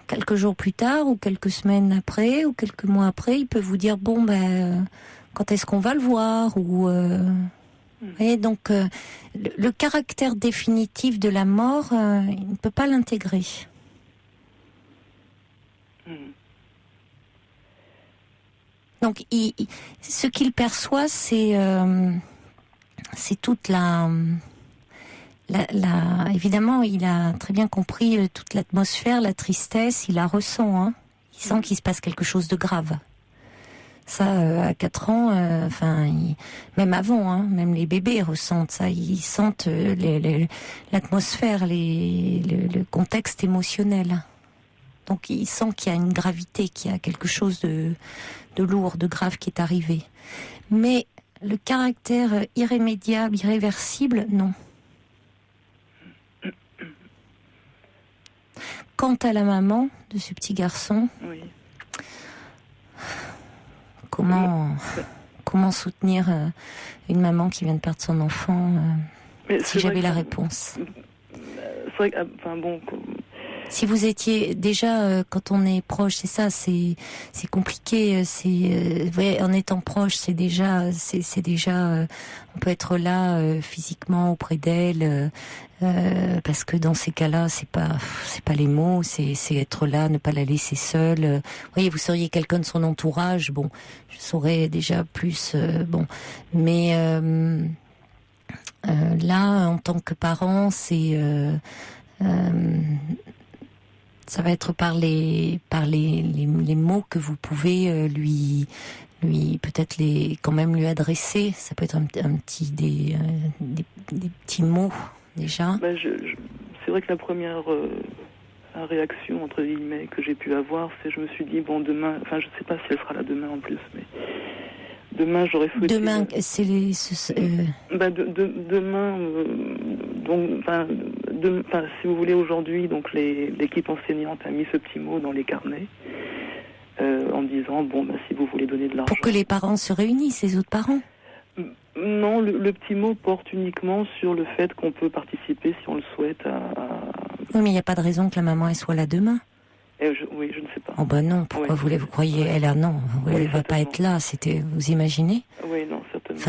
[SPEAKER 1] quelques jours plus tard, ou quelques semaines après, ou quelques mois après, il peut vous dire quand est-ce qu'on va le voir, ou vous voyez, donc le caractère définitif de la mort, il ne peut pas l'intégrer. Donc ce qu'il perçoit, c'est toute évidemment, il a très bien compris toute l'atmosphère, la tristesse, il la ressent, hein. Il sent qu'il se passe quelque chose de grave. Ça, à 4 ans, même avant, hein, même les bébés ressentent ça. Ils sentent l'atmosphère, le contexte émotionnel. Donc, il sent qu'il y a une gravité, qu'il y a quelque chose de lourd, de grave qui est arrivé. Mais le caractère irrémédiable, irréversible, non. Quant à la maman de ce petit garçon,
[SPEAKER 7] oui.
[SPEAKER 1] Comment soutenir une maman qui vient de perdre son enfant si j'avais la réponse?
[SPEAKER 7] C'est vrai que,
[SPEAKER 1] si vous étiez déjà quand on est proche, c'est ça, c'est compliqué. En étant proche, c'est déjà on peut être là physiquement auprès d'elle. Parce que dans ces cas-là, c'est pas les mots, c'est être là, ne pas la laisser seule. Vous voyez, vous seriez quelqu'un de son entourage, je saurais déjà plus, mais là, en tant que parent, c'est ça va être par les mots que vous pouvez lui peut-être quand même lui adresser. Ça peut être des petits mots. Déjà.
[SPEAKER 7] C'est vrai que la première réaction entre guillemets que j'ai pu avoir, c'est je me suis dit demain, je sais pas si elle sera là demain en plus, mais Demain, j'aurais souhaité...
[SPEAKER 1] Demain, c'est les...
[SPEAKER 7] Demain, si vous voulez, aujourd'hui, donc l'équipe enseignante a mis ce petit mot dans les carnets en disant, si vous voulez donner de l'argent...
[SPEAKER 1] Pour que les parents se réunissent, les autres parents.
[SPEAKER 7] Non, le petit mot porte uniquement sur le fait qu'on peut participer, si on le souhaite,
[SPEAKER 1] Oui, mais il n'y a pas de raison que la maman elle soit là demain.
[SPEAKER 7] Oui, je ne sais pas.
[SPEAKER 1] Oh non, pourquoi vous croyez elle a non, elle va pas être là, vous imaginez?
[SPEAKER 7] Oui, non, certainement.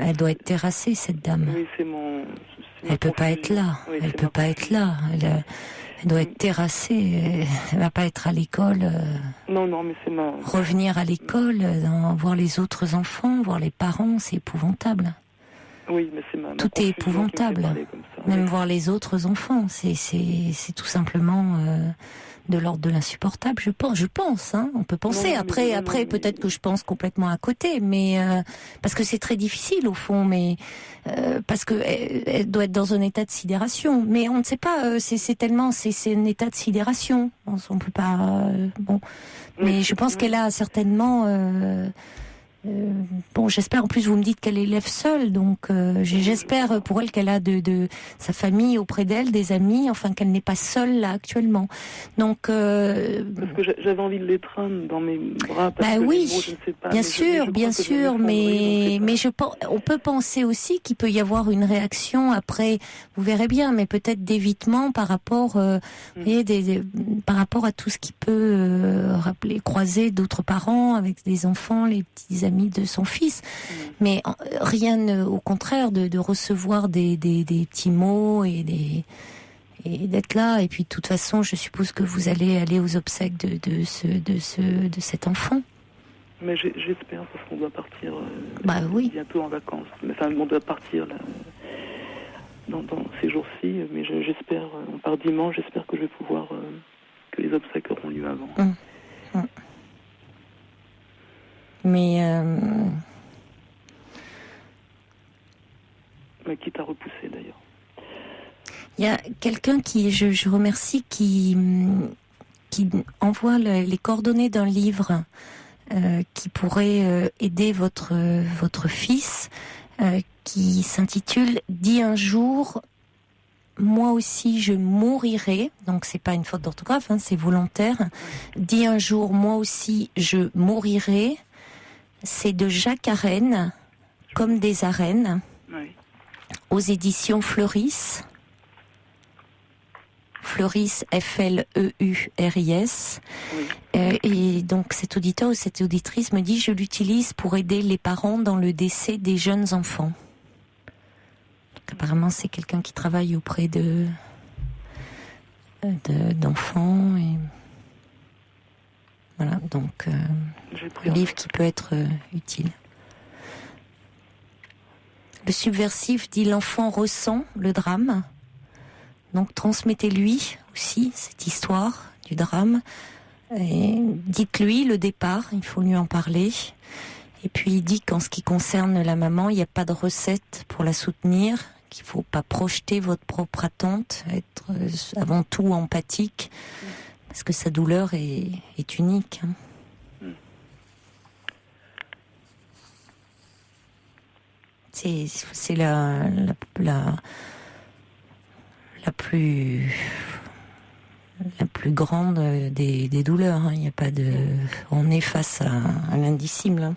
[SPEAKER 1] Elle doit être terrassée, cette dame.
[SPEAKER 7] Oui,
[SPEAKER 1] elle peut pas être là, elle peut pas être là. Elle doit être terrassée, elle va pas être à l'école.
[SPEAKER 7] Non, mais c'est
[SPEAKER 1] revenir à l'école, voir les autres enfants, voir les parents, c'est épouvantable.
[SPEAKER 7] Oui, mais
[SPEAKER 1] tout est épouvantable. Même voir les autres enfants, c'est tout simplement de l'ordre de l'insupportable, je pense. On peut penser. Après, peut-être que je pense complètement à côté, mais parce que c'est très difficile au fond, mais parce que elle doit être dans un état de sidération. Mais on ne sait pas. C'est tellement, c'est un état de sidération. On peut pas. Mais je pense qu'elle a certainement. J'espère, en plus vous me dites qu'elle élève seule, donc j'espère pour elle qu'elle a de sa famille auprès d'elle, des amis, enfin qu'elle n'est pas seule là actuellement. Donc parce
[SPEAKER 7] que j'avais envie de l'étreindre dans mes bras. Parce
[SPEAKER 1] oui,
[SPEAKER 7] mots, je ne sais pas,
[SPEAKER 1] bien sûr, mais on peut penser aussi qu'il peut y avoir une réaction après, vous verrez bien, mais peut-être d'évitement par rapport, par rapport à tout ce qui peut croiser d'autres parents avec des enfants, les petits amis de son fils, mais rien au contraire de recevoir des petits mots et d'être là. Et puis de toute façon, je suppose que vous allez aller aux obsèques de cet enfant.
[SPEAKER 7] Mais j'espère, parce qu'on doit partir bientôt en vacances. Enfin, on doit partir là, dans ces jours-ci, mais j'espère, on part dimanche, j'espère que je vais pouvoir, que les obsèques auront lieu avant.
[SPEAKER 1] Mais
[SPEAKER 7] quitte à repousser d'ailleurs.
[SPEAKER 1] Il y a quelqu'un qui, je remercie, qui envoie les coordonnées d'un livre qui pourrait aider votre fils, qui s'intitule « Dis un jour, moi aussi je mourirai ». Donc c'est pas une faute d'orthographe, c'est volontaire. « Dis un jour, moi aussi je mourirai ». C'est de Jacques Arène, Comme des arènes, aux éditions Fleuris. Fleuris, F-L-E-U-R-I-S. Et donc cet auditeur ou cette auditrice me dit « Je l'utilise pour aider les parents dans le décès des jeunes enfants ». Apparemment, c'est quelqu'un qui travaille auprès d'enfants et... Voilà, donc un livre qui peut être utile. Le subversif dit l'enfant ressent le drame, donc transmettez-lui aussi cette histoire du drame, et dites-lui le départ, il faut lui en parler. Et puis il dit qu'en ce qui concerne la maman, il n'y a pas de recette pour la soutenir, qu'il ne faut pas projeter votre propre attente, être avant tout empathique. Parce que sa douleur est unique. C'est la plus grande des douleurs. Il n'y a pas de. On est face à l'indicible.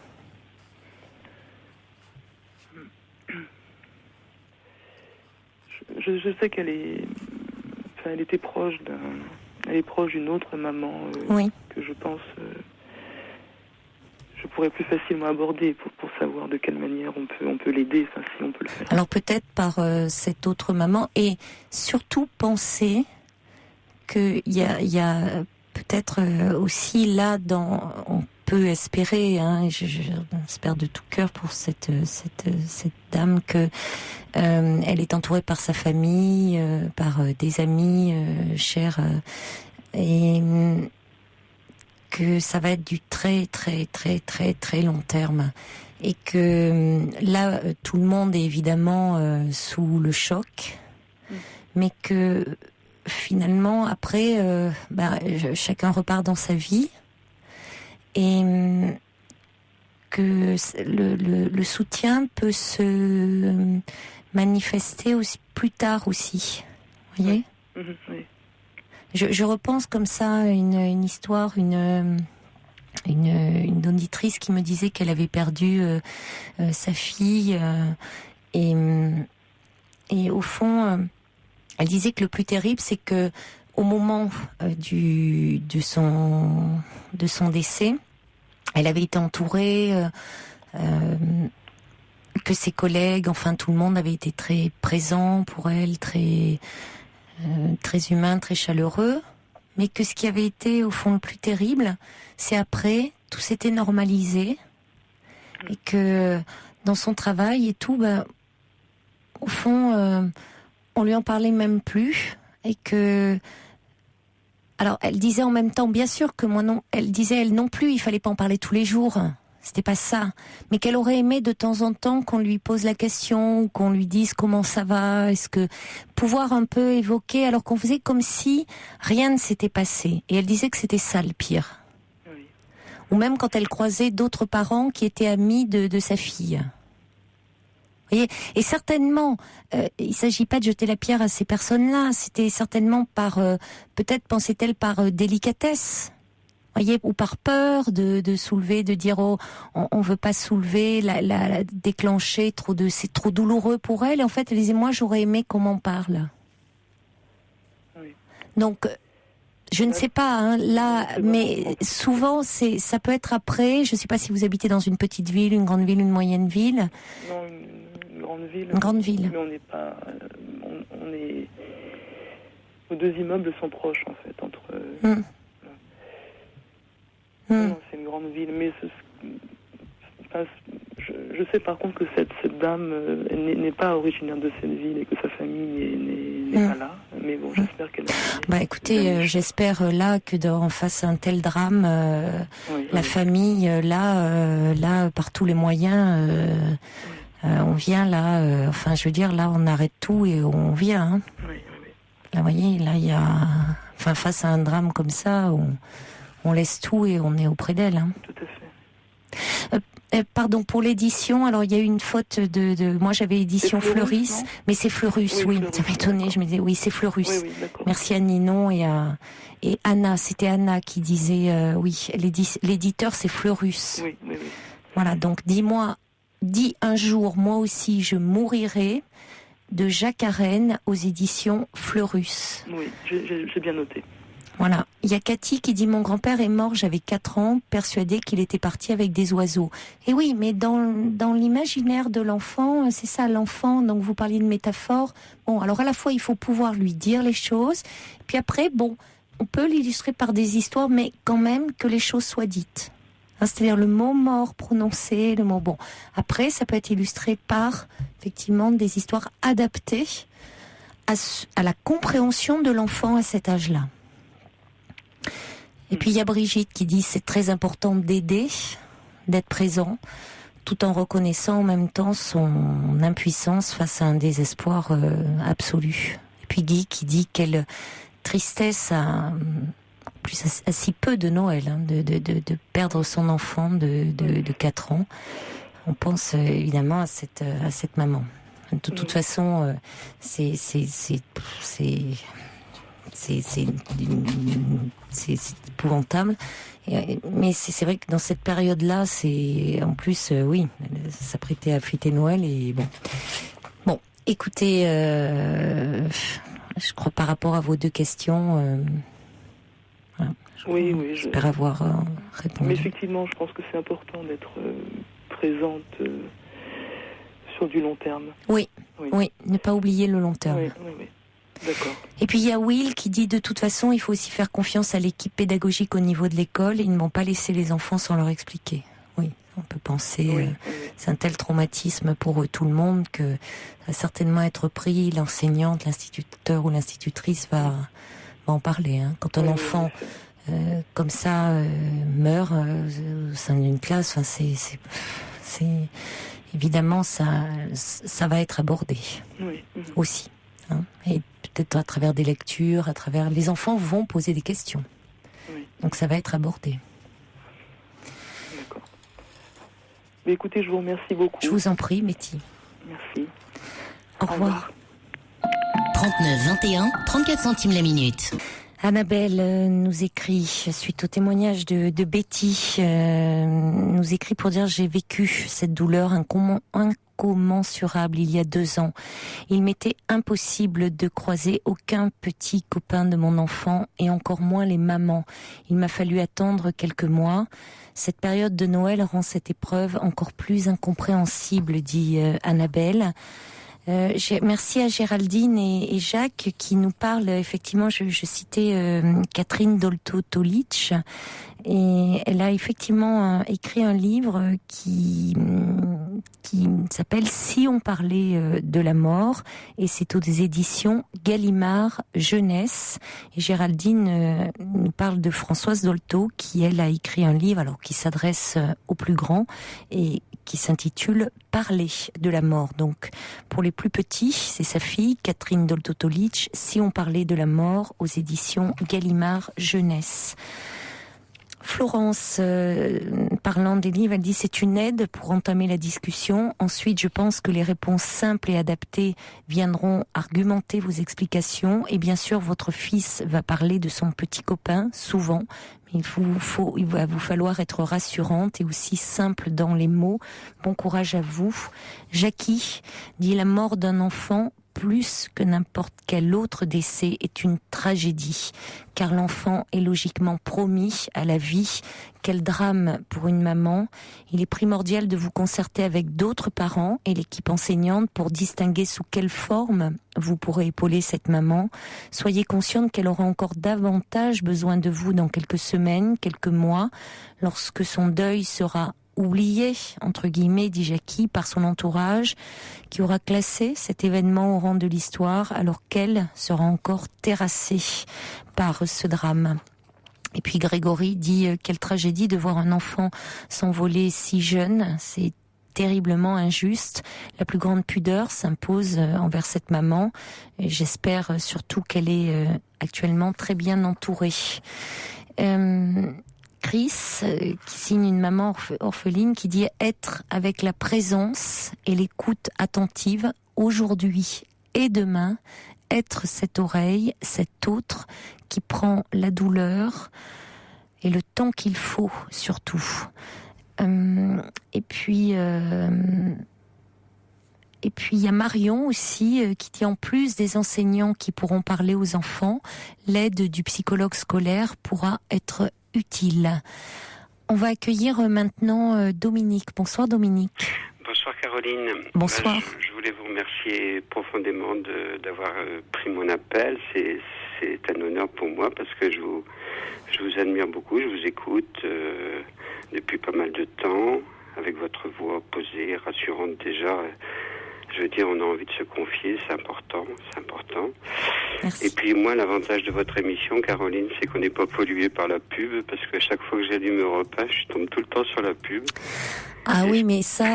[SPEAKER 7] Je sais qu'elle elle était proche Elle est proche d'une autre maman que je pense je pourrais plus facilement aborder pour savoir de quelle manière on peut l'aider, si on peut le faire.
[SPEAKER 1] Alors peut-être par cette autre maman, et surtout penser qu'il y a peut-être aussi là on peut espérer, j'espère de tout cœur pour cette dame que elle est entourée par sa famille, par des amis chers, et que ça va être du très très très très très long terme, et que là tout le monde est évidemment sous le choc, mais que finalement après chacun repart dans sa vie, et que le soutien peut se manifester aussi, plus tard aussi. Vous voyez ?
[SPEAKER 7] Oui.
[SPEAKER 1] Je repense comme ça une histoire, une auditrice qui me disait qu'elle avait perdu sa fille et au fond, elle disait que le plus terrible, c'est que au moment de son décès, elle avait été entourée, que ses collègues, enfin tout le monde avait été très présent pour elle, très humain, très chaleureux, mais que ce qui avait été au fond le plus terrible, c'est après, tout s'était normalisé, et que dans son travail et tout, au fond, on lui en parlait même plus, et que... Alors, elle disait en même temps, bien sûr que moi non, elle disait elle non plus, il fallait pas en parler tous les jours. C'était pas ça, mais qu'elle aurait aimé de temps en temps qu'on lui pose la question, ou qu'on lui dise comment ça va, est-ce que pouvoir un peu évoquer, alors qu'on faisait comme si rien ne s'était passé. Et elle disait que c'était ça le pire.
[SPEAKER 7] Oui.
[SPEAKER 1] Ou même quand elle croisait d'autres parents qui étaient amis de sa fille. Vous voyez, et certainement, il s'agit pas de jeter la pierre à ces personnes-là. C'était certainement par, peut-être pensait-elle par délicatesse. Voyez, ou par peur de soulever, de dire on veut pas soulever, la déclencher c'est trop douloureux pour elle. Et en fait, elle disait moi j'aurais aimé qu'on m'en parle.
[SPEAKER 7] Oui.
[SPEAKER 1] Donc je ne sais pas hein, là, mais souvent ça peut être après. Je sais pas si vous habitez dans une petite ville, une grande ville, une moyenne ville.
[SPEAKER 7] Non, une grande ville.
[SPEAKER 1] Une grande ville.
[SPEAKER 7] Mais on n'est pas, on est, nos deux immeubles sont proches en fait entre. Non, c'est une grande ville, mais je sais par contre que cette dame n'est pas originaire de cette ville et que sa famille n'est pas là. Mais bon, j'espère qu'elle.
[SPEAKER 1] Écoutez, j'espère là que face à un tel drame, la famille là par tous les moyens, on vient là. Enfin, je veux dire là, on arrête tout et on vient. Hein.
[SPEAKER 7] Oui.
[SPEAKER 1] Là, vous voyez, là il y a, enfin face à un drame comme ça. On laisse tout et on est auprès d'elle. Hein.
[SPEAKER 7] Tout à fait.
[SPEAKER 1] Pardon, pour l'édition, alors il y a eu une faute moi j'avais édition Fleuris, mais c'est Fleurus, oui. Ça m'étonnait, je me disais, oui, c'est Fleurus.
[SPEAKER 7] Oui,
[SPEAKER 1] merci à Ninon et Anna, c'était Anna qui disait, oui, l'éditeur c'est Fleurus.
[SPEAKER 7] Oui.
[SPEAKER 1] Voilà, donc dis un jour, moi aussi je mourirai, de Jacques Arène aux éditions Fleurus.
[SPEAKER 7] Oui, j'ai bien noté.
[SPEAKER 1] Voilà. Il y a Cathy qui dit « Mon grand-père est mort, j'avais 4 ans, persuadé qu'il était parti avec des oiseaux. » Et oui, mais dans l'imaginaire de l'enfant, c'est ça, l'enfant, donc vous parliez de métaphore. Bon, alors à la fois, il faut pouvoir lui dire les choses, puis après, bon, on peut l'illustrer par des histoires, mais quand même que les choses soient dites. Hein, c'est-à-dire le mot mort prononcé, le mot bon. Après, ça peut être illustré par, effectivement, des histoires adaptées à la compréhension de l'enfant à cet âge-là. Et puis il y a Brigitte qui dit c'est très important d'aider, d'être présent, tout en reconnaissant en même temps son impuissance face à un désespoir absolu. Et puis Guy qui dit quelle tristesse à si peu de Noël, hein, de perdre son enfant de 4 ans. On pense évidemment à cette maman. De toute façon, c'est épouvantable. Mais c'est vrai que dans cette période-là, c'est en plus, oui, ça prêtait à fêter Noël et bon. Écoutez, je crois par rapport à vos 2 questions, voilà, j'espère avoir répondu.
[SPEAKER 7] Mais effectivement, je pense que c'est important d'être présente sur du long terme. Oui,
[SPEAKER 1] ne pas oublier le long terme.
[SPEAKER 7] Oui. D'accord.
[SPEAKER 1] Et puis il y a Will qui dit de toute façon il faut aussi faire confiance à l'équipe pédagogique au niveau de l'école, ils ne vont pas laisser les enfants sans leur expliquer. Oui, on peut penser, c'est un tel traumatisme pour tout le monde que ça va certainement être pris, l'enseignante, l'instituteur ou l'institutrice va en parler. Hein. Quand un enfant comme ça meurt au sein d'une classe, c'est évidemment ça va être abordé aussi. Hein, et peut-être à travers des lectures, les enfants vont poser des questions. Donc ça va être abordé.
[SPEAKER 7] D'accord. Mais écoutez, je vous remercie beaucoup.
[SPEAKER 1] Je vous en prie, Betty.
[SPEAKER 7] Merci.
[SPEAKER 1] Au revoir.
[SPEAKER 2] 39 21, 34 centimes la minute.
[SPEAKER 1] Annabelle nous écrit, suite au témoignage de Betty, nous écrit pour dire: j'ai vécu cette douleur incommensurable il y a 2 ans. Il m'était impossible de croiser aucun petit copain de mon enfant et encore moins les mamans. Il m'a fallu attendre quelques mois. Cette période de Noël rend cette épreuve encore plus incompréhensible, dit Annabelle. Merci à Géraldine et Jacques qui nous parlent. Effectivement, je citais Catherine Dolto-Tolic, et elle a effectivement écrit un livre qui s'appelle Si on parlait de la mort, et c'est aux éditions Gallimard Jeunesse. Et Géraldine nous parle de Françoise Dolto qui, elle, a écrit un livre alors qui s'adresse aux plus grands et qui s'intitule Parler de la mort. Donc, pour les plus petits, c'est sa fille, Catherine Dolto-Tolic, Si on parlait de la mort, aux éditions Gallimard Jeunesse. Florence, parlant des livres, elle dit: c'est une aide pour entamer la discussion. Ensuite, je pense que les réponses simples et adaptées viendront argumenter vos explications. Et bien sûr, votre fils va parler de son petit copain, souvent. Mais il va vous falloir être rassurante et aussi simple dans les mots. Bon courage à vous. Jackie dit: la mort d'un enfant, plus que n'importe quel autre décès, est une tragédie, car l'enfant est logiquement promis à la vie. Quel drame pour une maman. Il est primordial de vous concerter avec d'autres parents et l'équipe enseignante pour distinguer sous quelle forme vous pourrez épauler cette maman. Soyez consciente qu'elle aura encore davantage besoin de vous dans quelques semaines, quelques mois, lorsque son deuil sera oublié, entre guillemets, dit Jackie, par son entourage, qui aura classé cet événement au rang de l'histoire, alors qu'elle sera encore terrassée par ce drame. Et puis Grégory dit: quelle tragédie de voir un enfant s'envoler si jeune, c'est terriblement injuste. La plus grande pudeur s'impose envers cette maman, et j'espère surtout qu'elle est actuellement très bien entourée. Chris, qui signe une maman orpheline, qui dit: être avec la présence et l'écoute attentive aujourd'hui et demain, être cette oreille, cet autre qui prend la douleur et le temps qu'il faut surtout. Et puis il y a Marion aussi qui dit: en plus des enseignants qui pourront parler aux enfants, l'aide du psychologue scolaire pourra être utile. On va accueillir maintenant Dominique. Bonsoir Dominique.
[SPEAKER 8] Bonsoir Caroline.
[SPEAKER 1] Bonsoir.
[SPEAKER 8] Je voulais vous remercier profondément d'avoir pris mon appel. C'est un honneur pour moi parce que je vous admire beaucoup, je vous écoute depuis pas mal de temps, avec votre voix posée, rassurante déjà. Je veux dire, on a envie de se confier, c'est important.
[SPEAKER 1] Merci.
[SPEAKER 8] Et puis moi, l'avantage de votre émission, Caroline, c'est qu'on n'est pas pollué par la pub, parce que chaque fois que j'allume un repas, je tombe tout le temps sur la pub.
[SPEAKER 1] Ah oui, mais ça,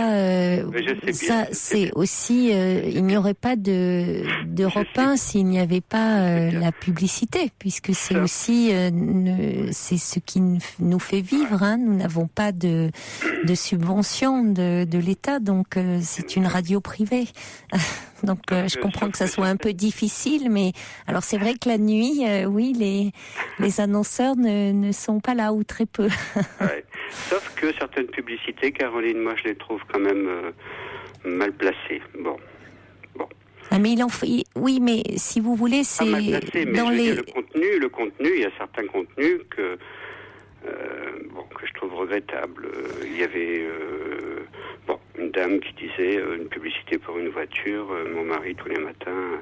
[SPEAKER 1] c'est aussi, il n'y aurait pas de repas s'il n'y avait pas la publicité, puisque c'est aussi, c'est ce qui nous fait vivre. Hein. Nous n'avons pas de subvention de l'État, donc c'est une radio privée. Donc je comprends que ça soit un peu difficile, mais alors c'est vrai que la nuit, oui, les annonceurs ne sont pas là, ou très peu.
[SPEAKER 8] Ouais. Sauf que certaines publicités, Caroline, moi je les trouve quand même mal placées. Bon.
[SPEAKER 1] Ah, mais oui, mais si vous voulez, c'est
[SPEAKER 8] mal placé, mais
[SPEAKER 1] dans les...
[SPEAKER 8] le contenu, il y a certains contenus que je trouve regrettables. Il y avait une dame qui disait une publicité pour une voiture. Mon mari, tous les matins,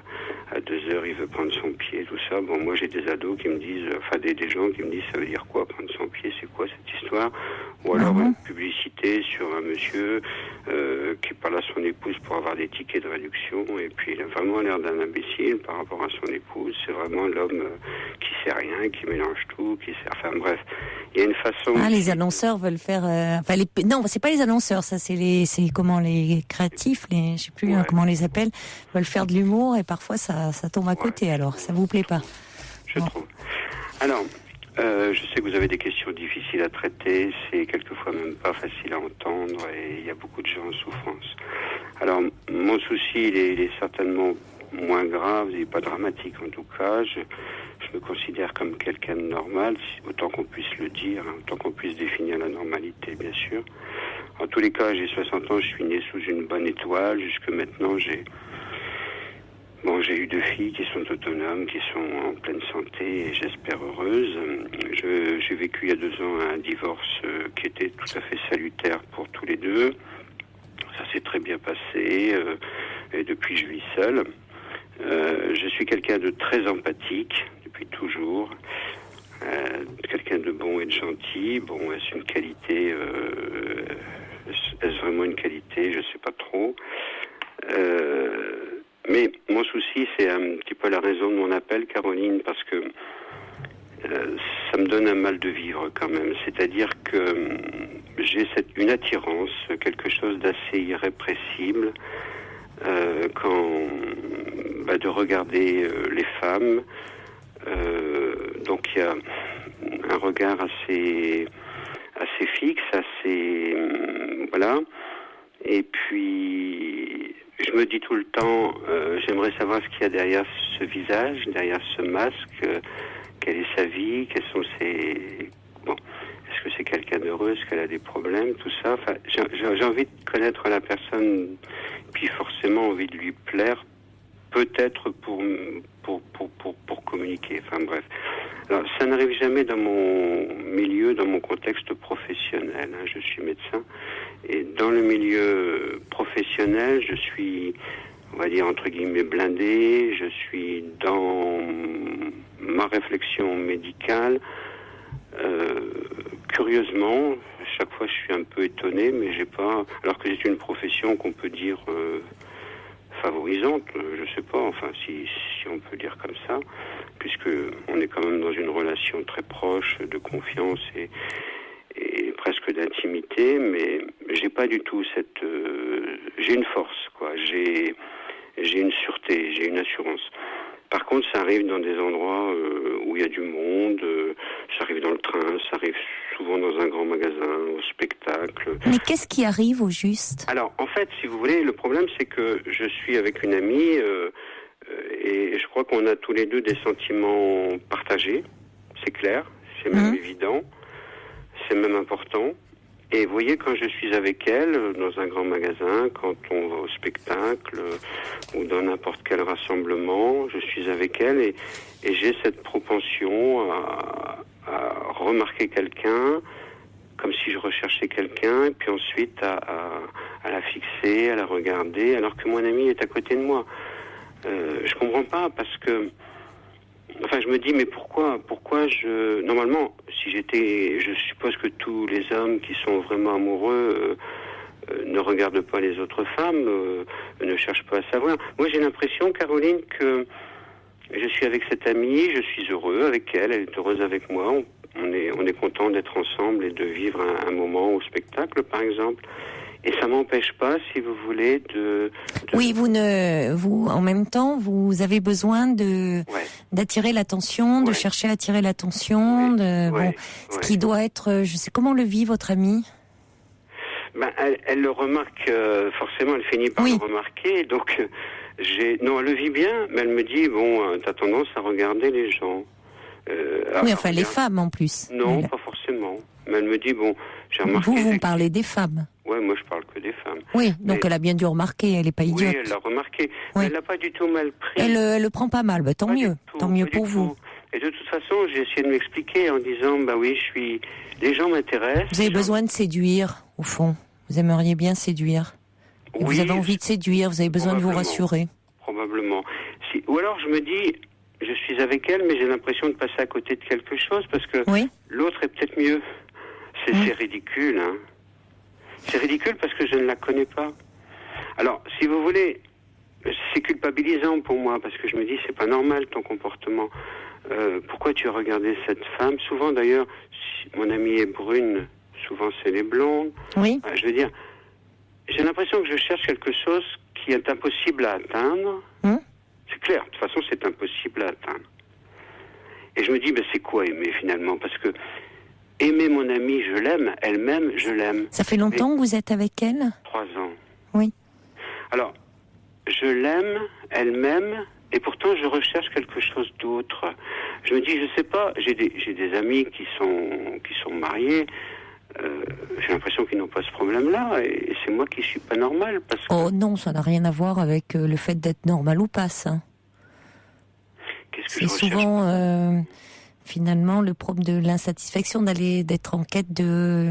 [SPEAKER 8] à 2h, il veut prendre son pied, tout ça. Bon, moi, j'ai des ados qui me disent, des gens qui me disent, ça veut dire quoi, prendre son pied, c'est quoi cette histoire? Ou alors une publicité sur un monsieur qui parle à son épouse pour avoir des tickets de réduction, et puis il a vraiment l'air d'un imbécile par rapport à son épouse. C'est vraiment l'homme qui sait rien, qui mélange tout, enfin bref. Il y a une façon...
[SPEAKER 1] les annonceurs veulent faire... Non, c'est pas les annonceurs, ça, c'est les créatifs, je sais plus comment on les appelle, veulent faire de l'humour, et parfois ça tombe à côté, alors ça vous plaît pas?
[SPEAKER 8] Je trouve. Alors, Je sais que vous avez des questions difficiles à traiter, c'est quelquefois même pas facile à entendre et il y a beaucoup de gens en souffrance. Alors, mon souci, il est certainement moins grave, il n'est pas dramatique en tout cas. Je me considère comme quelqu'un de normal, autant qu'on puisse le dire, hein, autant qu'on puisse définir la normalité, bien sûr. En tous les cas, j'ai 60 ans, je suis né sous une bonne étoile. Jusque maintenant, j'ai eu 2 filles qui sont autonomes, qui sont en pleine santé et j'espère heureuses. J'ai vécu il y a 2 ans un divorce qui était tout à fait salutaire pour tous les deux. Ça s'est très bien passé et depuis je vis seul. Je suis quelqu'un de très empathique depuis toujours. Quelqu'un de bon et de gentil. Bon, est-ce une qualité est-ce vraiment une qualité? Je sais pas trop. Mais mon souci, c'est un petit peu la raison de mon appel, Caroline, parce que ça me donne un mal de vivre quand même. C'est-à-dire que j'ai une attirance, quelque chose d'assez irrépressible de regarder les femmes. Donc il y a un regard assez fixe, assez voilà. Et puis je me dis tout le temps, j'aimerais savoir ce qu'il y a derrière ce visage, derrière ce masque, quelle est sa vie, quels sont ses... Bon, est-ce que c'est quelqu'un d'heureux, est-ce qu'elle a des problèmes, tout ça. Enfin, j'ai envie de connaître la personne, puis forcément envie de lui plaire, peut-être pour communiquer. Enfin bref. Alors, ça n'arrive jamais dans mon milieu, dans mon contexte professionnel. Hein. Je suis médecin. Et dans le milieu professionnel, je suis, on va dire, entre guillemets, blindé. Je suis dans ma réflexion médicale. Curieusement, chaque fois je suis un peu étonné, mais j'ai pas... Alors que c'est une profession qu'on peut dire favorisante, je sais pas, enfin si on peut dire comme ça, puisque on est quand même dans une relation très proche de confiance et presque d'intimité, mais j'ai pas du tout cette... j'ai une force, quoi. J'ai une sûreté, j'ai une assurance. Par contre, ça arrive dans des endroits où il y a du monde, ça arrive dans le train, ça arrive souvent dans un grand magasin, au spectacle.
[SPEAKER 1] Mais qu'est-ce qui arrive au juste?
[SPEAKER 8] Alors, en fait, si vous voulez, le problème, c'est que je suis avec une amie et je crois qu'on a tous les deux des sentiments partagés. C'est clair, c'est même évident, c'est même important. Et vous voyez, quand je suis avec elle, dans un grand magasin, quand on va au spectacle ou dans n'importe quel rassemblement, je suis avec elle et j'ai cette propension à remarquer quelqu'un, comme si je recherchais quelqu'un, et puis ensuite à la fixer, à la regarder, alors que mon ami est à côté de moi. Je comprends pas, parce que... Enfin, je me dis, mais pourquoi normalement, je suppose que tous les hommes qui sont vraiment amoureux ne regardent pas les autres femmes, ne cherchent pas à savoir. Moi, j'ai l'impression, Caroline, que je suis avec cette amie, je suis heureux avec elle, elle est heureuse avec moi, on est content d'être ensemble et de vivre un moment au spectacle, par exemple. Et ça m'empêche pas, si vous voulez, de...
[SPEAKER 1] Oui, en même temps, vous avez besoin d'attirer l'attention, de chercher à attirer l'attention, ce qui doit être, je sais comment le vit votre amie.
[SPEAKER 8] Ben, elle le remarque, forcément, elle finit par le remarquer, donc non, elle le vit bien, mais elle me dit, bon, t'as tendance à regarder les gens.
[SPEAKER 1] Oui, enfin, les femmes en plus.
[SPEAKER 8] Non, pas forcément. Mais elle me dit, bon, j'ai remarqué...
[SPEAKER 1] Vous parlez des femmes.
[SPEAKER 8] Ouais, moi je parle que des femmes.
[SPEAKER 1] Oui, donc elle a bien dû remarquer, elle n'est pas idiote.
[SPEAKER 8] Oui, elle l'a remarqué, mais elle l'a pas du tout mal pris.
[SPEAKER 1] Elle le prend pas mal, tant mieux, tant mieux pour vous.
[SPEAKER 8] Et de toute façon, j'ai essayé de m'expliquer en disant, bah oui, les gens m'intéressent. Vous
[SPEAKER 1] avez besoin de séduire, au fond. Vous aimeriez bien séduire. Et vous avez envie de séduire, vous avez besoin de vous rassurer.
[SPEAKER 8] Probablement. Ou alors je me dis, je suis avec elle, mais j'ai l'impression de passer à côté de quelque chose, parce que l'autre est peut-être mieux. C'est ridicule, hein. C'est ridicule parce que je ne la connais pas. Alors, si vous voulez, c'est culpabilisant pour moi, parce que je me dis, c'est pas normal ton comportement. Pourquoi tu as regardé cette femme? Souvent d'ailleurs, si mon amie est brune, souvent c'est les blondes.
[SPEAKER 1] Oui.
[SPEAKER 8] Je veux dire, j'ai l'impression que je cherche quelque chose qui est impossible à atteindre. C'est clair, de toute façon c'est impossible à atteindre. Et je me dis, c'est quoi aimer finalement? Parce que aimer mon amie, je l'aime, elle m'aime, je l'aime.
[SPEAKER 1] Ça fait longtemps que vous êtes avec elle?
[SPEAKER 8] 3 ans.
[SPEAKER 1] Oui.
[SPEAKER 8] Alors, je l'aime, elle m'aime, et pourtant je recherche quelque chose d'autre. Je me dis, je sais pas, j'ai des amis qui sont mariés, j'ai l'impression qu'ils n'ont pas ce problème-là, et c'est moi qui suis pas normal. Parce que...
[SPEAKER 1] Oh non, ça n'a rien à voir avec le fait d'être normal ou pas, ça.
[SPEAKER 8] Qu'est-ce que
[SPEAKER 1] c'est souvent finalement le problème de l'insatisfaction d'être en quête de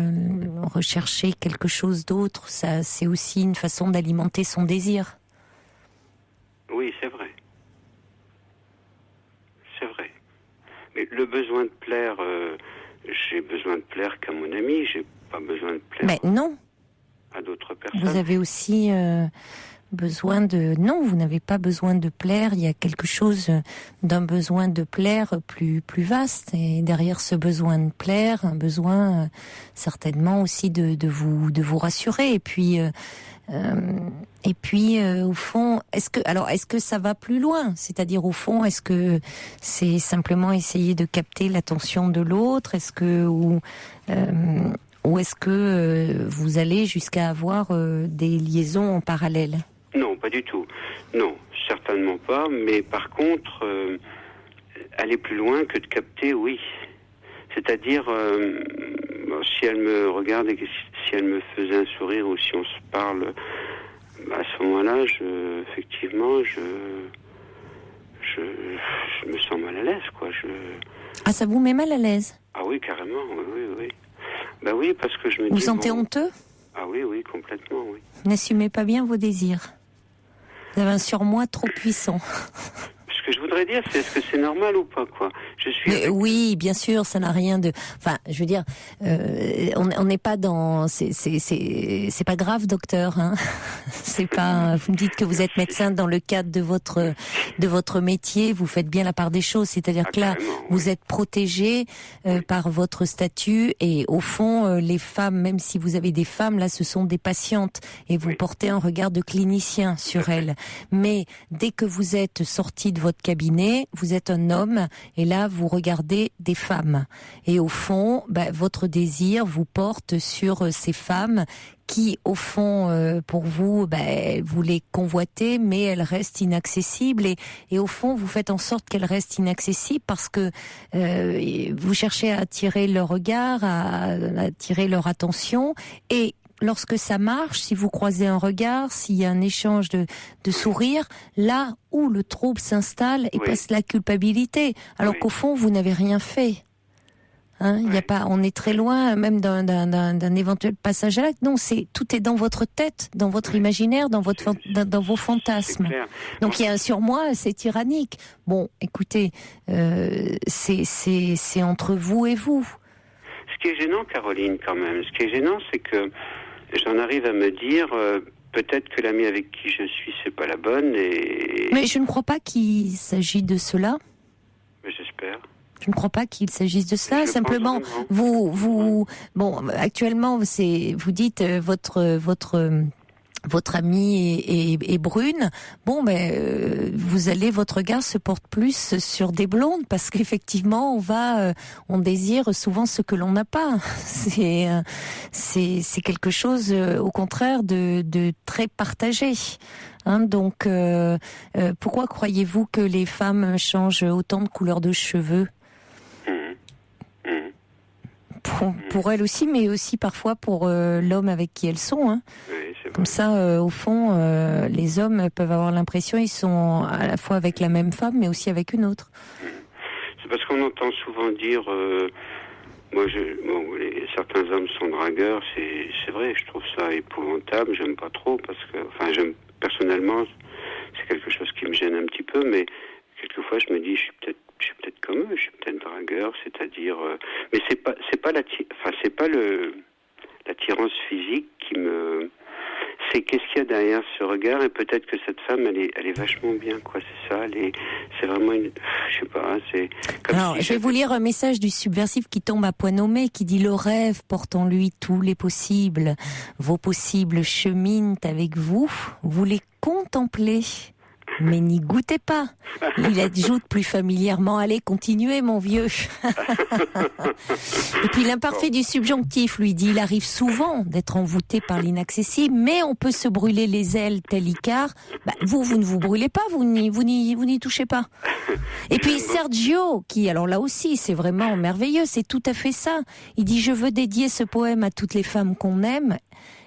[SPEAKER 1] rechercher quelque chose d'autre. Ça, c'est aussi une façon d'alimenter son désir.
[SPEAKER 8] Oui, c'est vrai. C'est vrai. Mais le besoin de plaire, j'ai besoin de plaire qu'à mon ami, j'ai pas besoin de plaire.
[SPEAKER 1] Mais non.
[SPEAKER 8] À d'autres personnes.
[SPEAKER 1] Vous avez aussi besoin de... Non, vous n'avez pas besoin de plaire. Il y a quelque chose d'un besoin de plaire plus vaste. Et derrière ce besoin de plaire, un besoin certainement aussi de vous rassurer. Et puis au fond, est-ce que ça va plus loin? C'est-à-dire au fond, est-ce que c'est simplement essayer de capter l'attention de l'autre? Est-ce que ou est-ce que vous allez jusqu'à avoir des liaisons en parallèle?
[SPEAKER 8] Non, pas du tout. Non, certainement pas. Mais par contre, aller plus loin que de capter, oui. C'est-à-dire, si elle me regarde et si elle me faisait un sourire ou si on se parle, à ce moment-là, effectivement, je me sens mal à l'aise, quoi.
[SPEAKER 1] Ah, ça vous met mal à l'aise?
[SPEAKER 8] Ah oui, carrément, oui. Ben oui, parce que je me dis...
[SPEAKER 1] Vous vous sentez honteux?
[SPEAKER 8] Ah oui, complètement, oui.
[SPEAKER 1] N'assumez pas bien vos désirs. Vous avez un surmoi trop puissant.
[SPEAKER 8] Ce que je voudrais dire, c'est est-ce que c'est normal ou pas, quoi?
[SPEAKER 1] Oui, bien sûr, ça n'a rien de... Enfin, je veux dire, on n'est pas dans... C'est pas grave, docteur, hein. C'est pas... Vous me dites que vous êtes médecin dans le cadre de votre métier, vous faites bien la part des choses. C'est-à-dire que là, vous êtes protégé par votre statut et au fond, les femmes, même si vous avez des femmes, là, ce sont des patientes et vous portez un regard de clinicien sur elles. Mais dès que vous êtes sorti de votre cabinet, vous êtes un homme et là, vous regardez des femmes. Et au fond, votre désir vous porte sur ces femmes qui, au fond, pour vous, vous les convoitez, mais elles restent inaccessibles. Et au fond, vous faites en sorte qu'elles restent inaccessibles parce que vous cherchez à attirer leur regard, à attirer leur attention. Et lorsque ça marche, si vous croisez un regard, s'il y a un échange de sourires, là où le trouble s'installe et passe la culpabilité, alors qu'au fond, vous n'avez rien fait. Il y a pas, on est très loin même d'un éventuel passage à l'acte. Non, tout est dans votre tête, dans votre imaginaire, dans vos fantasmes. Donc il y a un surmoi, c'est tyrannique. Bon, écoutez, c'est entre vous et vous.
[SPEAKER 8] Ce qui est gênant, Caroline, quand même, c'est que j'en arrive à me dire peut-être que l'amie avec qui je suis, c'est pas la bonne
[SPEAKER 1] Mais je ne crois pas qu'il s'agit de cela.
[SPEAKER 8] Mais j'espère.
[SPEAKER 1] Je ne crois pas qu'il s'agisse de cela. Simplement, bon, actuellement, vous dites votre amie est brune. Bon, votre regard se porte plus sur des blondes parce qu'effectivement, on désire souvent ce que l'on n'a pas. C'est quelque chose, au contraire, de très partagé. Donc, pourquoi croyez-vous que les femmes changent autant de couleur de cheveux? Pour elles aussi, mais aussi parfois pour l'homme avec qui elles sont. Oui, comme ça, au fond, les hommes peuvent avoir l'impression qu'ils sont à la fois avec la même femme, mais aussi avec une autre.
[SPEAKER 8] C'est parce qu'on entend souvent dire, certains hommes sont dragueurs. C'est vrai, je trouve ça épouvantable. J'aime pas trop parce que, personnellement, c'est quelque chose qui me gêne un petit peu, mais quelquefois je me dis, je suis peut-être comme eux, je suis peut-être dragueur, c'est-à-dire, mais c'est pas l'attirance physique qui me, c'est qu'est-ce qu'il y a derrière ce regard et peut-être que cette femme elle est vachement bien, quoi, c'est ça, c'est vraiment je sais pas, c'est comme.
[SPEAKER 1] Alors, je vais vous lire un message du subversif qui tombe à point nommé, qui dit: le rêve porte en lui tous les possibles, vos possibles cheminent avec vous, vous les contemplez. Mais n'y goûtez pas. Il ajoute plus familièrement, allez, continuez mon vieux. Et puis l'imparfait du subjonctif, lui dit, il arrive souvent d'être envoûté par l'inaccessible, mais on peut se brûler les ailes tel Icare. Bah, vous ne vous brûlez pas, vous n'y touchez pas. Et puis Sergio, qui, alors là aussi, c'est vraiment merveilleux, c'est tout à fait ça. Il dit, je veux dédier ce poème à toutes les femmes qu'on aime,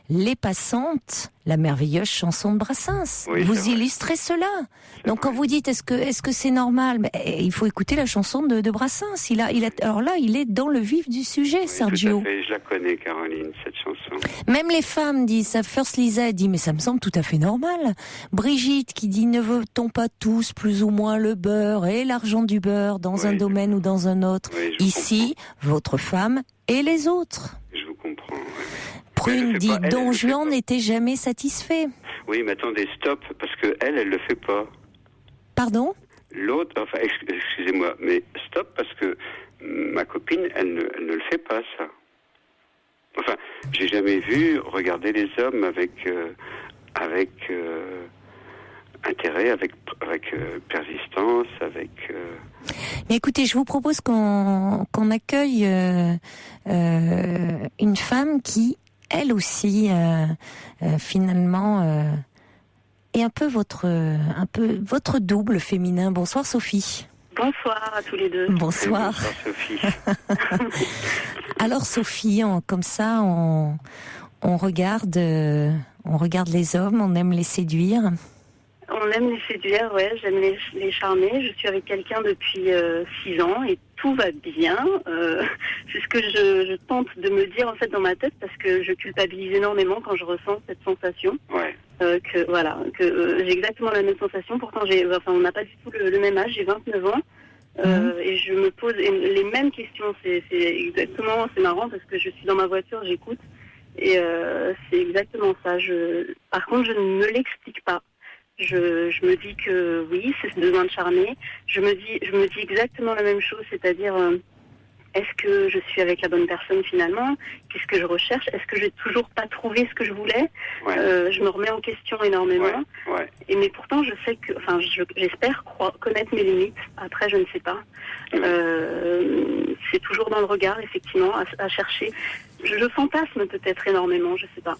[SPEAKER 1] les passantes, la merveilleuse chanson de Brassens.
[SPEAKER 8] Oui,
[SPEAKER 1] vous illustrez cela. Donc quand vous dites, est-ce que c'est normal, mais il faut écouter la chanson de Brassens. Alors là, il est dans le vif du sujet,
[SPEAKER 8] Oui,
[SPEAKER 1] Sergio.
[SPEAKER 8] tout à fait. Je la connais, Caroline, cette chanson.
[SPEAKER 1] Même les femmes disent ça. First Lisa dit, mais ça me semble tout à fait normal. Brigitte qui dit, ne veut-on pas tous plus ou moins le beurre et l'argent du beurre dans un domaine ou dans un autre.
[SPEAKER 8] Oui,
[SPEAKER 1] ici, votre femme et les autres.
[SPEAKER 8] Je vous comprends.
[SPEAKER 1] Prune dit, Don Juan n'était jamais satisfait.
[SPEAKER 8] Oui, mais attendez, stop, parce que elle le fait pas.
[SPEAKER 1] Pardon ?
[SPEAKER 8] L'autre, enfin, excusez-moi, mais stop, parce que ma copine, elle ne le fait pas, ça. Enfin, j'ai jamais vu regarder les hommes avec intérêt, avec persistance, avec...
[SPEAKER 1] Mais écoutez, je vous propose qu'on accueille une femme qui, elle aussi, finalement, est un peu votre double féminin. Bonsoir Sophie.
[SPEAKER 9] Bonsoir à tous les deux.
[SPEAKER 1] Bonsoir.
[SPEAKER 8] Bonsoir Sophie.
[SPEAKER 1] Alors Sophie, comme ça, on regarde les hommes, on aime les séduire.
[SPEAKER 9] On aime les séduire, ouais, j'aime les charmer. Je suis avec quelqu'un depuis 6 ans et tout va bien. C'est ce que je tente de me dire en fait dans ma tête parce que je culpabilise énormément quand je ressens cette sensation.
[SPEAKER 8] Ouais.
[SPEAKER 9] Que j'ai exactement la même sensation. Pourtant, on n'a pas du tout le même âge. J'ai 29 ans et je me pose les mêmes questions. C'est marrant parce que je suis dans ma voiture, j'écoute et c'est exactement ça. Par contre, je ne me l'explique pas. Je me dis que oui, c'est ce besoin de charmer. Je me dis exactement la même chose, c'est-à-dire est-ce que je suis avec la bonne personne finalement ? Qu'est-ce que je recherche ? Est-ce que j'ai toujours pas trouvé ce que je voulais ? Je me remets en question énormément.
[SPEAKER 8] Ouais.
[SPEAKER 9] Et mais pourtant, je sais que, j'espère connaître mes limites. Après, je ne sais pas. C'est toujours dans le regard, effectivement, à chercher. Je fantasme peut-être énormément, je sais pas.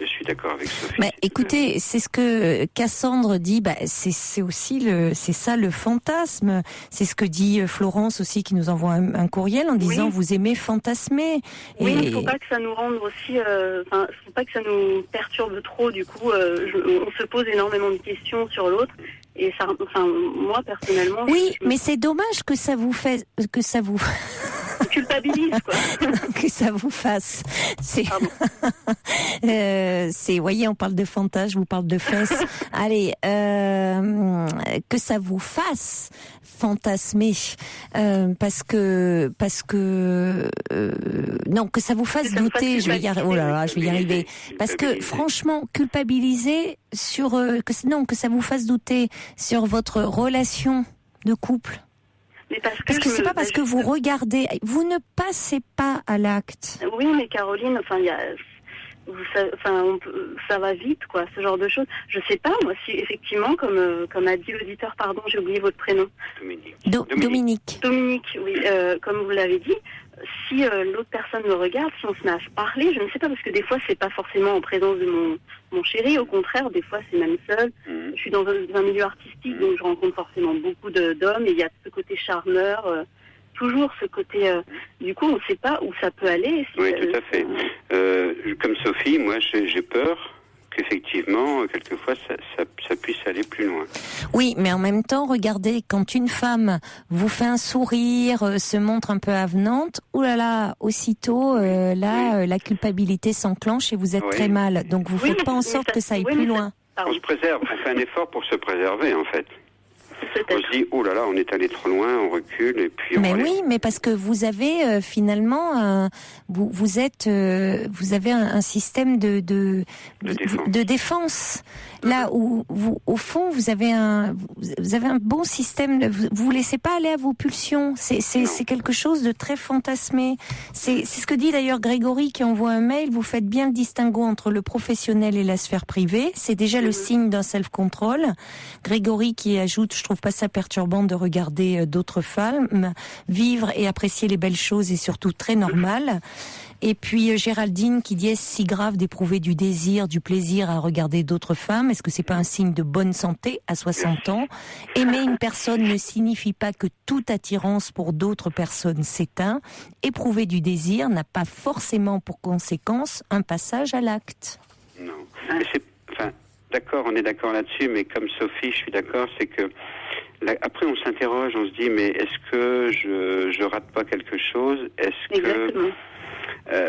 [SPEAKER 8] Je suis d'accord avec Sophie.
[SPEAKER 1] Mais écoutez, c'est ce que Cassandre dit. C'est aussi c'est ça le fantasme. C'est ce que dit Florence aussi, qui nous envoie un courriel en disant vous aimez fantasmer.
[SPEAKER 9] Oui, il ne faut pas que ça nous rende aussi. Il ne faut pas que ça nous perturbe trop. Du coup, on se pose énormément de questions sur l'autre. Et ça, moi personnellement.
[SPEAKER 1] Oui, mais c'est dommage que ça vous
[SPEAKER 9] culpabilise, quoi.
[SPEAKER 1] Que ça vous fasse. Voyez, on parle de fantasme, je vous parle de fesses. Allez, que ça vous fasse fantasmer, parce que non, que ça vous fasse douter. Je vais y arriver. Parce que franchement, culpabiliser sur que ça vous fasse douter sur votre relation de couple.
[SPEAKER 9] Mais parce
[SPEAKER 1] que c'est pas parce que vous regardez, vous ne passez pas à l'acte.
[SPEAKER 9] Oui, mais Caroline, ça va vite, quoi, ce genre de choses. Je sais pas, moi, si effectivement, comme a dit l'auditeur, pardon, j'ai oublié votre prénom.
[SPEAKER 1] Dominique.
[SPEAKER 9] Dominique, oui, comme vous l'avez dit, si l'autre personne me regarde, si on se met à se parler, je ne sais pas, parce que des fois, c'est pas forcément en présence de mon chéri, au contraire, des fois, c'est même seul. Je suis dans un milieu artistique, donc je rencontre forcément beaucoup d'hommes, et il y a ce côté charmeur, toujours ce côté... du coup, on ne sait pas où ça peut aller.
[SPEAKER 8] Oui, tout à fait. Comme Sophie, moi, j'ai peur qu'effectivement, quelquefois, ça puisse aller plus loin.
[SPEAKER 1] Oui, mais en même temps, regardez, quand une femme vous fait un sourire, se montre un peu avenante, aussitôt, la culpabilité s'enclenche et vous êtes très mal. Donc, vous faites pas en sorte que ça aille plus loin.
[SPEAKER 8] On se préserve, on fait un effort pour se préserver, en fait. On se dit, oh là là, on est allé trop loin, on recule, et puis on
[SPEAKER 1] Mais
[SPEAKER 8] relève.
[SPEAKER 1] oui, mais parce que vous avez finalement, vous avez un système de défense. Là où vous, au fond, vous avez un bon système. Vous laissez pas aller à vos pulsions. C'est quelque chose de très fantasmé. C'est ce que dit d'ailleurs Grégory qui envoie un mail. Vous faites bien le distinguo entre le professionnel et la sphère privée. C'est déjà le signe d'un self-control. Grégory qui ajoute, je trouve pas ça perturbant de regarder d'autres femmes vivre et apprécier les belles choses est surtout très normal. Et puis Géraldine qui dit, est-ce si grave d'éprouver du désir, du plaisir à regarder d'autres femmes? Est-ce que c'est pas un signe de bonne santé à 60 ans? Aimer une personne ne signifie pas que toute attirance pour d'autres personnes s'éteint. Éprouver du désir n'a pas forcément pour conséquence un passage à l'acte.
[SPEAKER 8] Non. Mais d'accord, on est d'accord là-dessus, mais comme Sophie, je suis d'accord, c'est que après on s'interroge, on se dit, mais est-ce que je rate pas quelque chose? Est-ce que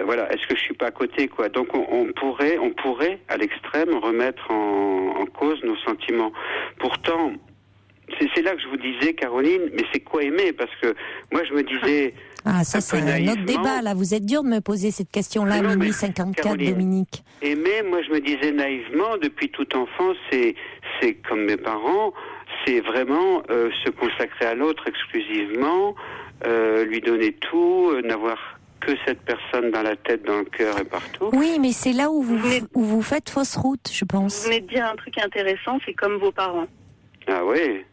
[SPEAKER 8] voilà, est-ce que je suis pas à côté, quoi? Donc on pourrait à l'extrême remettre en cause nos sentiments. Pourtant, c'est là que je vous disais, Caroline, mais c'est quoi aimer? Parce que moi je me disais,
[SPEAKER 1] ça c'est un autre débat là. Vous êtes dur de me poser cette question-là, minuit 54, Caroline, Dominique.
[SPEAKER 8] Aimer, moi je me disais naïvement, depuis toute enfance, c'est comme mes parents, c'est vraiment se consacrer à l'autre exclusivement, lui donner tout, n'avoir que cette personne dans la tête, dans le cœur et partout.
[SPEAKER 1] Oui, mais c'est là où vous faites fausse route, je pense.
[SPEAKER 9] Vous venez de dire un truc intéressant, c'est comme vos parents.
[SPEAKER 8] Ah oui.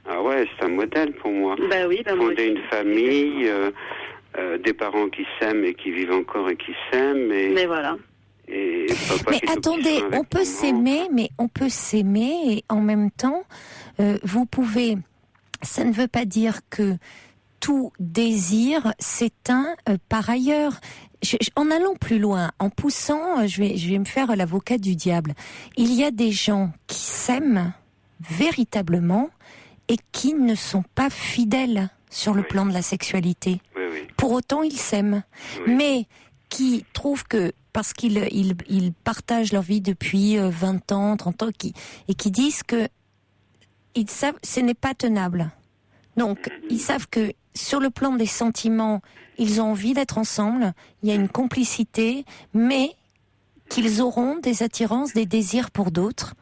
[SPEAKER 8] Ah ouais, c'est un modèle pour moi.
[SPEAKER 9] Bah oui,
[SPEAKER 8] fonder une famille, des parents qui s'aiment et qui vivent encore et qui s'aiment.
[SPEAKER 9] Mais voilà.
[SPEAKER 8] Et papa
[SPEAKER 1] mais attendez, on peut s'aimer, et en même temps, vous pouvez. Ça ne veut pas dire que tout désir s'éteint par ailleurs. En allant plus loin, en poussant, je vais me faire l'avocat du diable. Il y a des gens qui s'aiment véritablement et qui ne sont pas fidèles sur le plan de la sexualité.
[SPEAKER 8] Oui.
[SPEAKER 1] Pour autant, ils s'aiment. Oui. Mais qui trouvent que, parce qu'ils partagent leur vie depuis 20 ans, 30 ans, et qui disent que ils savent, ce n'est pas tenable. Donc, ils savent que sur le plan des sentiments, ils ont envie d'être ensemble, il y a une complicité, mais qu'ils auront des attirances, des désirs pour d'autres,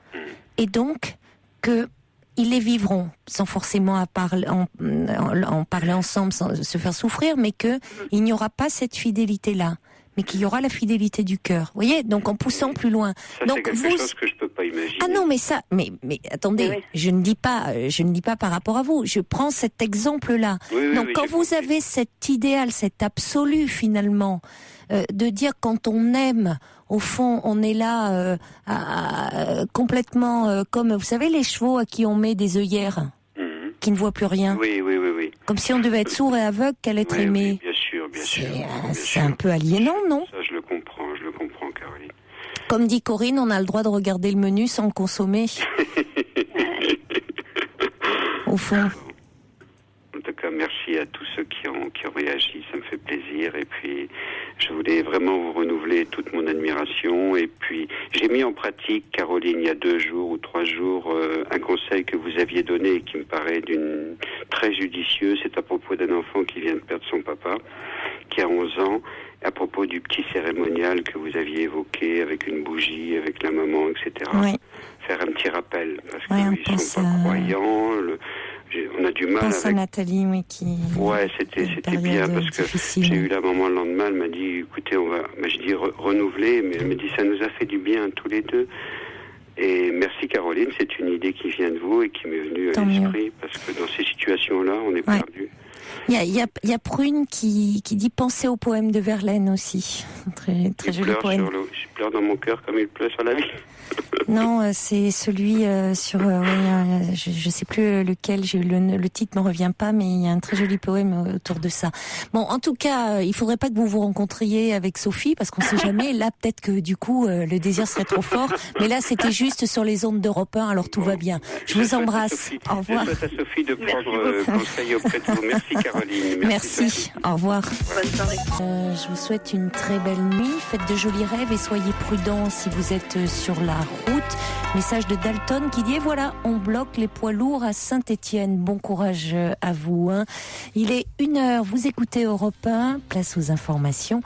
[SPEAKER 1] et donc qu'ils les vivront sans forcément en parler ensemble, sans se faire souffrir, mais qu'il n'y aura pas cette fidélité-là, mais qu'il y aura la fidélité du cœur. Vous voyez, donc en poussant plus loin.
[SPEAKER 8] Ça, donc c'est quelque chose que je peux pas imaginer.
[SPEAKER 1] Ah non, mais ça, mais attendez, oui. Je ne dis pas par rapport à vous. Je prends cet exemple-là.
[SPEAKER 8] Oui,
[SPEAKER 1] donc quand vous avez cet idéal, cet absolu finalement, de dire quand on aime, au fond, on est là complètement comme, vous savez, les chevaux à qui on met des œillères, qui ne voient plus rien.
[SPEAKER 8] Oui.
[SPEAKER 1] Comme si on devait être sourd et aveugle qu'à l'être aimé.
[SPEAKER 8] Oui, bien sûr.
[SPEAKER 1] C'est un peu aliénant, non?
[SPEAKER 8] Ça, je le comprends, Caroline.
[SPEAKER 1] Comme dit Corinne, on a le droit de regarder le menu sans le consommer. Au fond.
[SPEAKER 8] En tout cas, merci à tous ceux qui ont réagi, ça me fait plaisir. Et puis, je voulais vraiment vous renouveler toute mon admiration. Et puis, j'ai mis en pratique, Caroline, il y a 2 jours ou 3 jours, un conseil que vous aviez donné et qui me paraît très judicieux. C'est à propos d'un enfant qui vient de perdre son papa, qui a 11 ans, à propos du petit cérémonial que vous aviez évoqué avec une bougie, avec la maman, etc.
[SPEAKER 1] Oui.
[SPEAKER 8] Faire un petit rappel, parce qu'ils ne sont pas croyants. On a du mal
[SPEAKER 1] pense
[SPEAKER 8] avec...
[SPEAKER 1] à Nathalie, oui, qui...
[SPEAKER 8] Ouais, c'était bien, parce que j'ai eu la maman le lendemain, elle m'a dit, écoutez, on va... j'ai dit renouveler, mais elle me dit, ça nous a fait du bien tous les deux. Et merci Caroline, c'est une idée qui vient de vous et qui m'est venue à l'esprit, parce que dans ces situations-là, on est perdu.
[SPEAKER 1] Il y a Prune qui dit penser au poème de Verlaine aussi. Très joli poème.
[SPEAKER 8] Je pleure dans mon cœur comme il pleut sur la vie.
[SPEAKER 1] Non, c'est celui sur... je sais plus lequel, le titre me revient pas, mais il y a un très joli poème autour de ça. Bon, en tout cas, il faudrait pas que vous vous rencontriez avec Sophie, parce qu'on sait jamais. Là, peut-être que du coup, le désir serait trop fort. Mais là, c'était juste sur les ondes d'Europe 1, alors tout va bien. Je vous embrasse. Au revoir.
[SPEAKER 8] Je souhaite à Sophie de prendre conseil auprès de vous. Merci Caroline.
[SPEAKER 1] Merci. Au revoir.
[SPEAKER 9] Bonne soirée.
[SPEAKER 1] Je vous souhaite une très belle nuit. Faites de jolis rêves et soyez prudents si vous êtes sur la route. écoute. Message de Dalton qui dit, et voilà, on bloque les poids lourds à Saint-Étienne. Bon courage à vous. Il est 1h, vous écoutez Europe 1, place aux informations.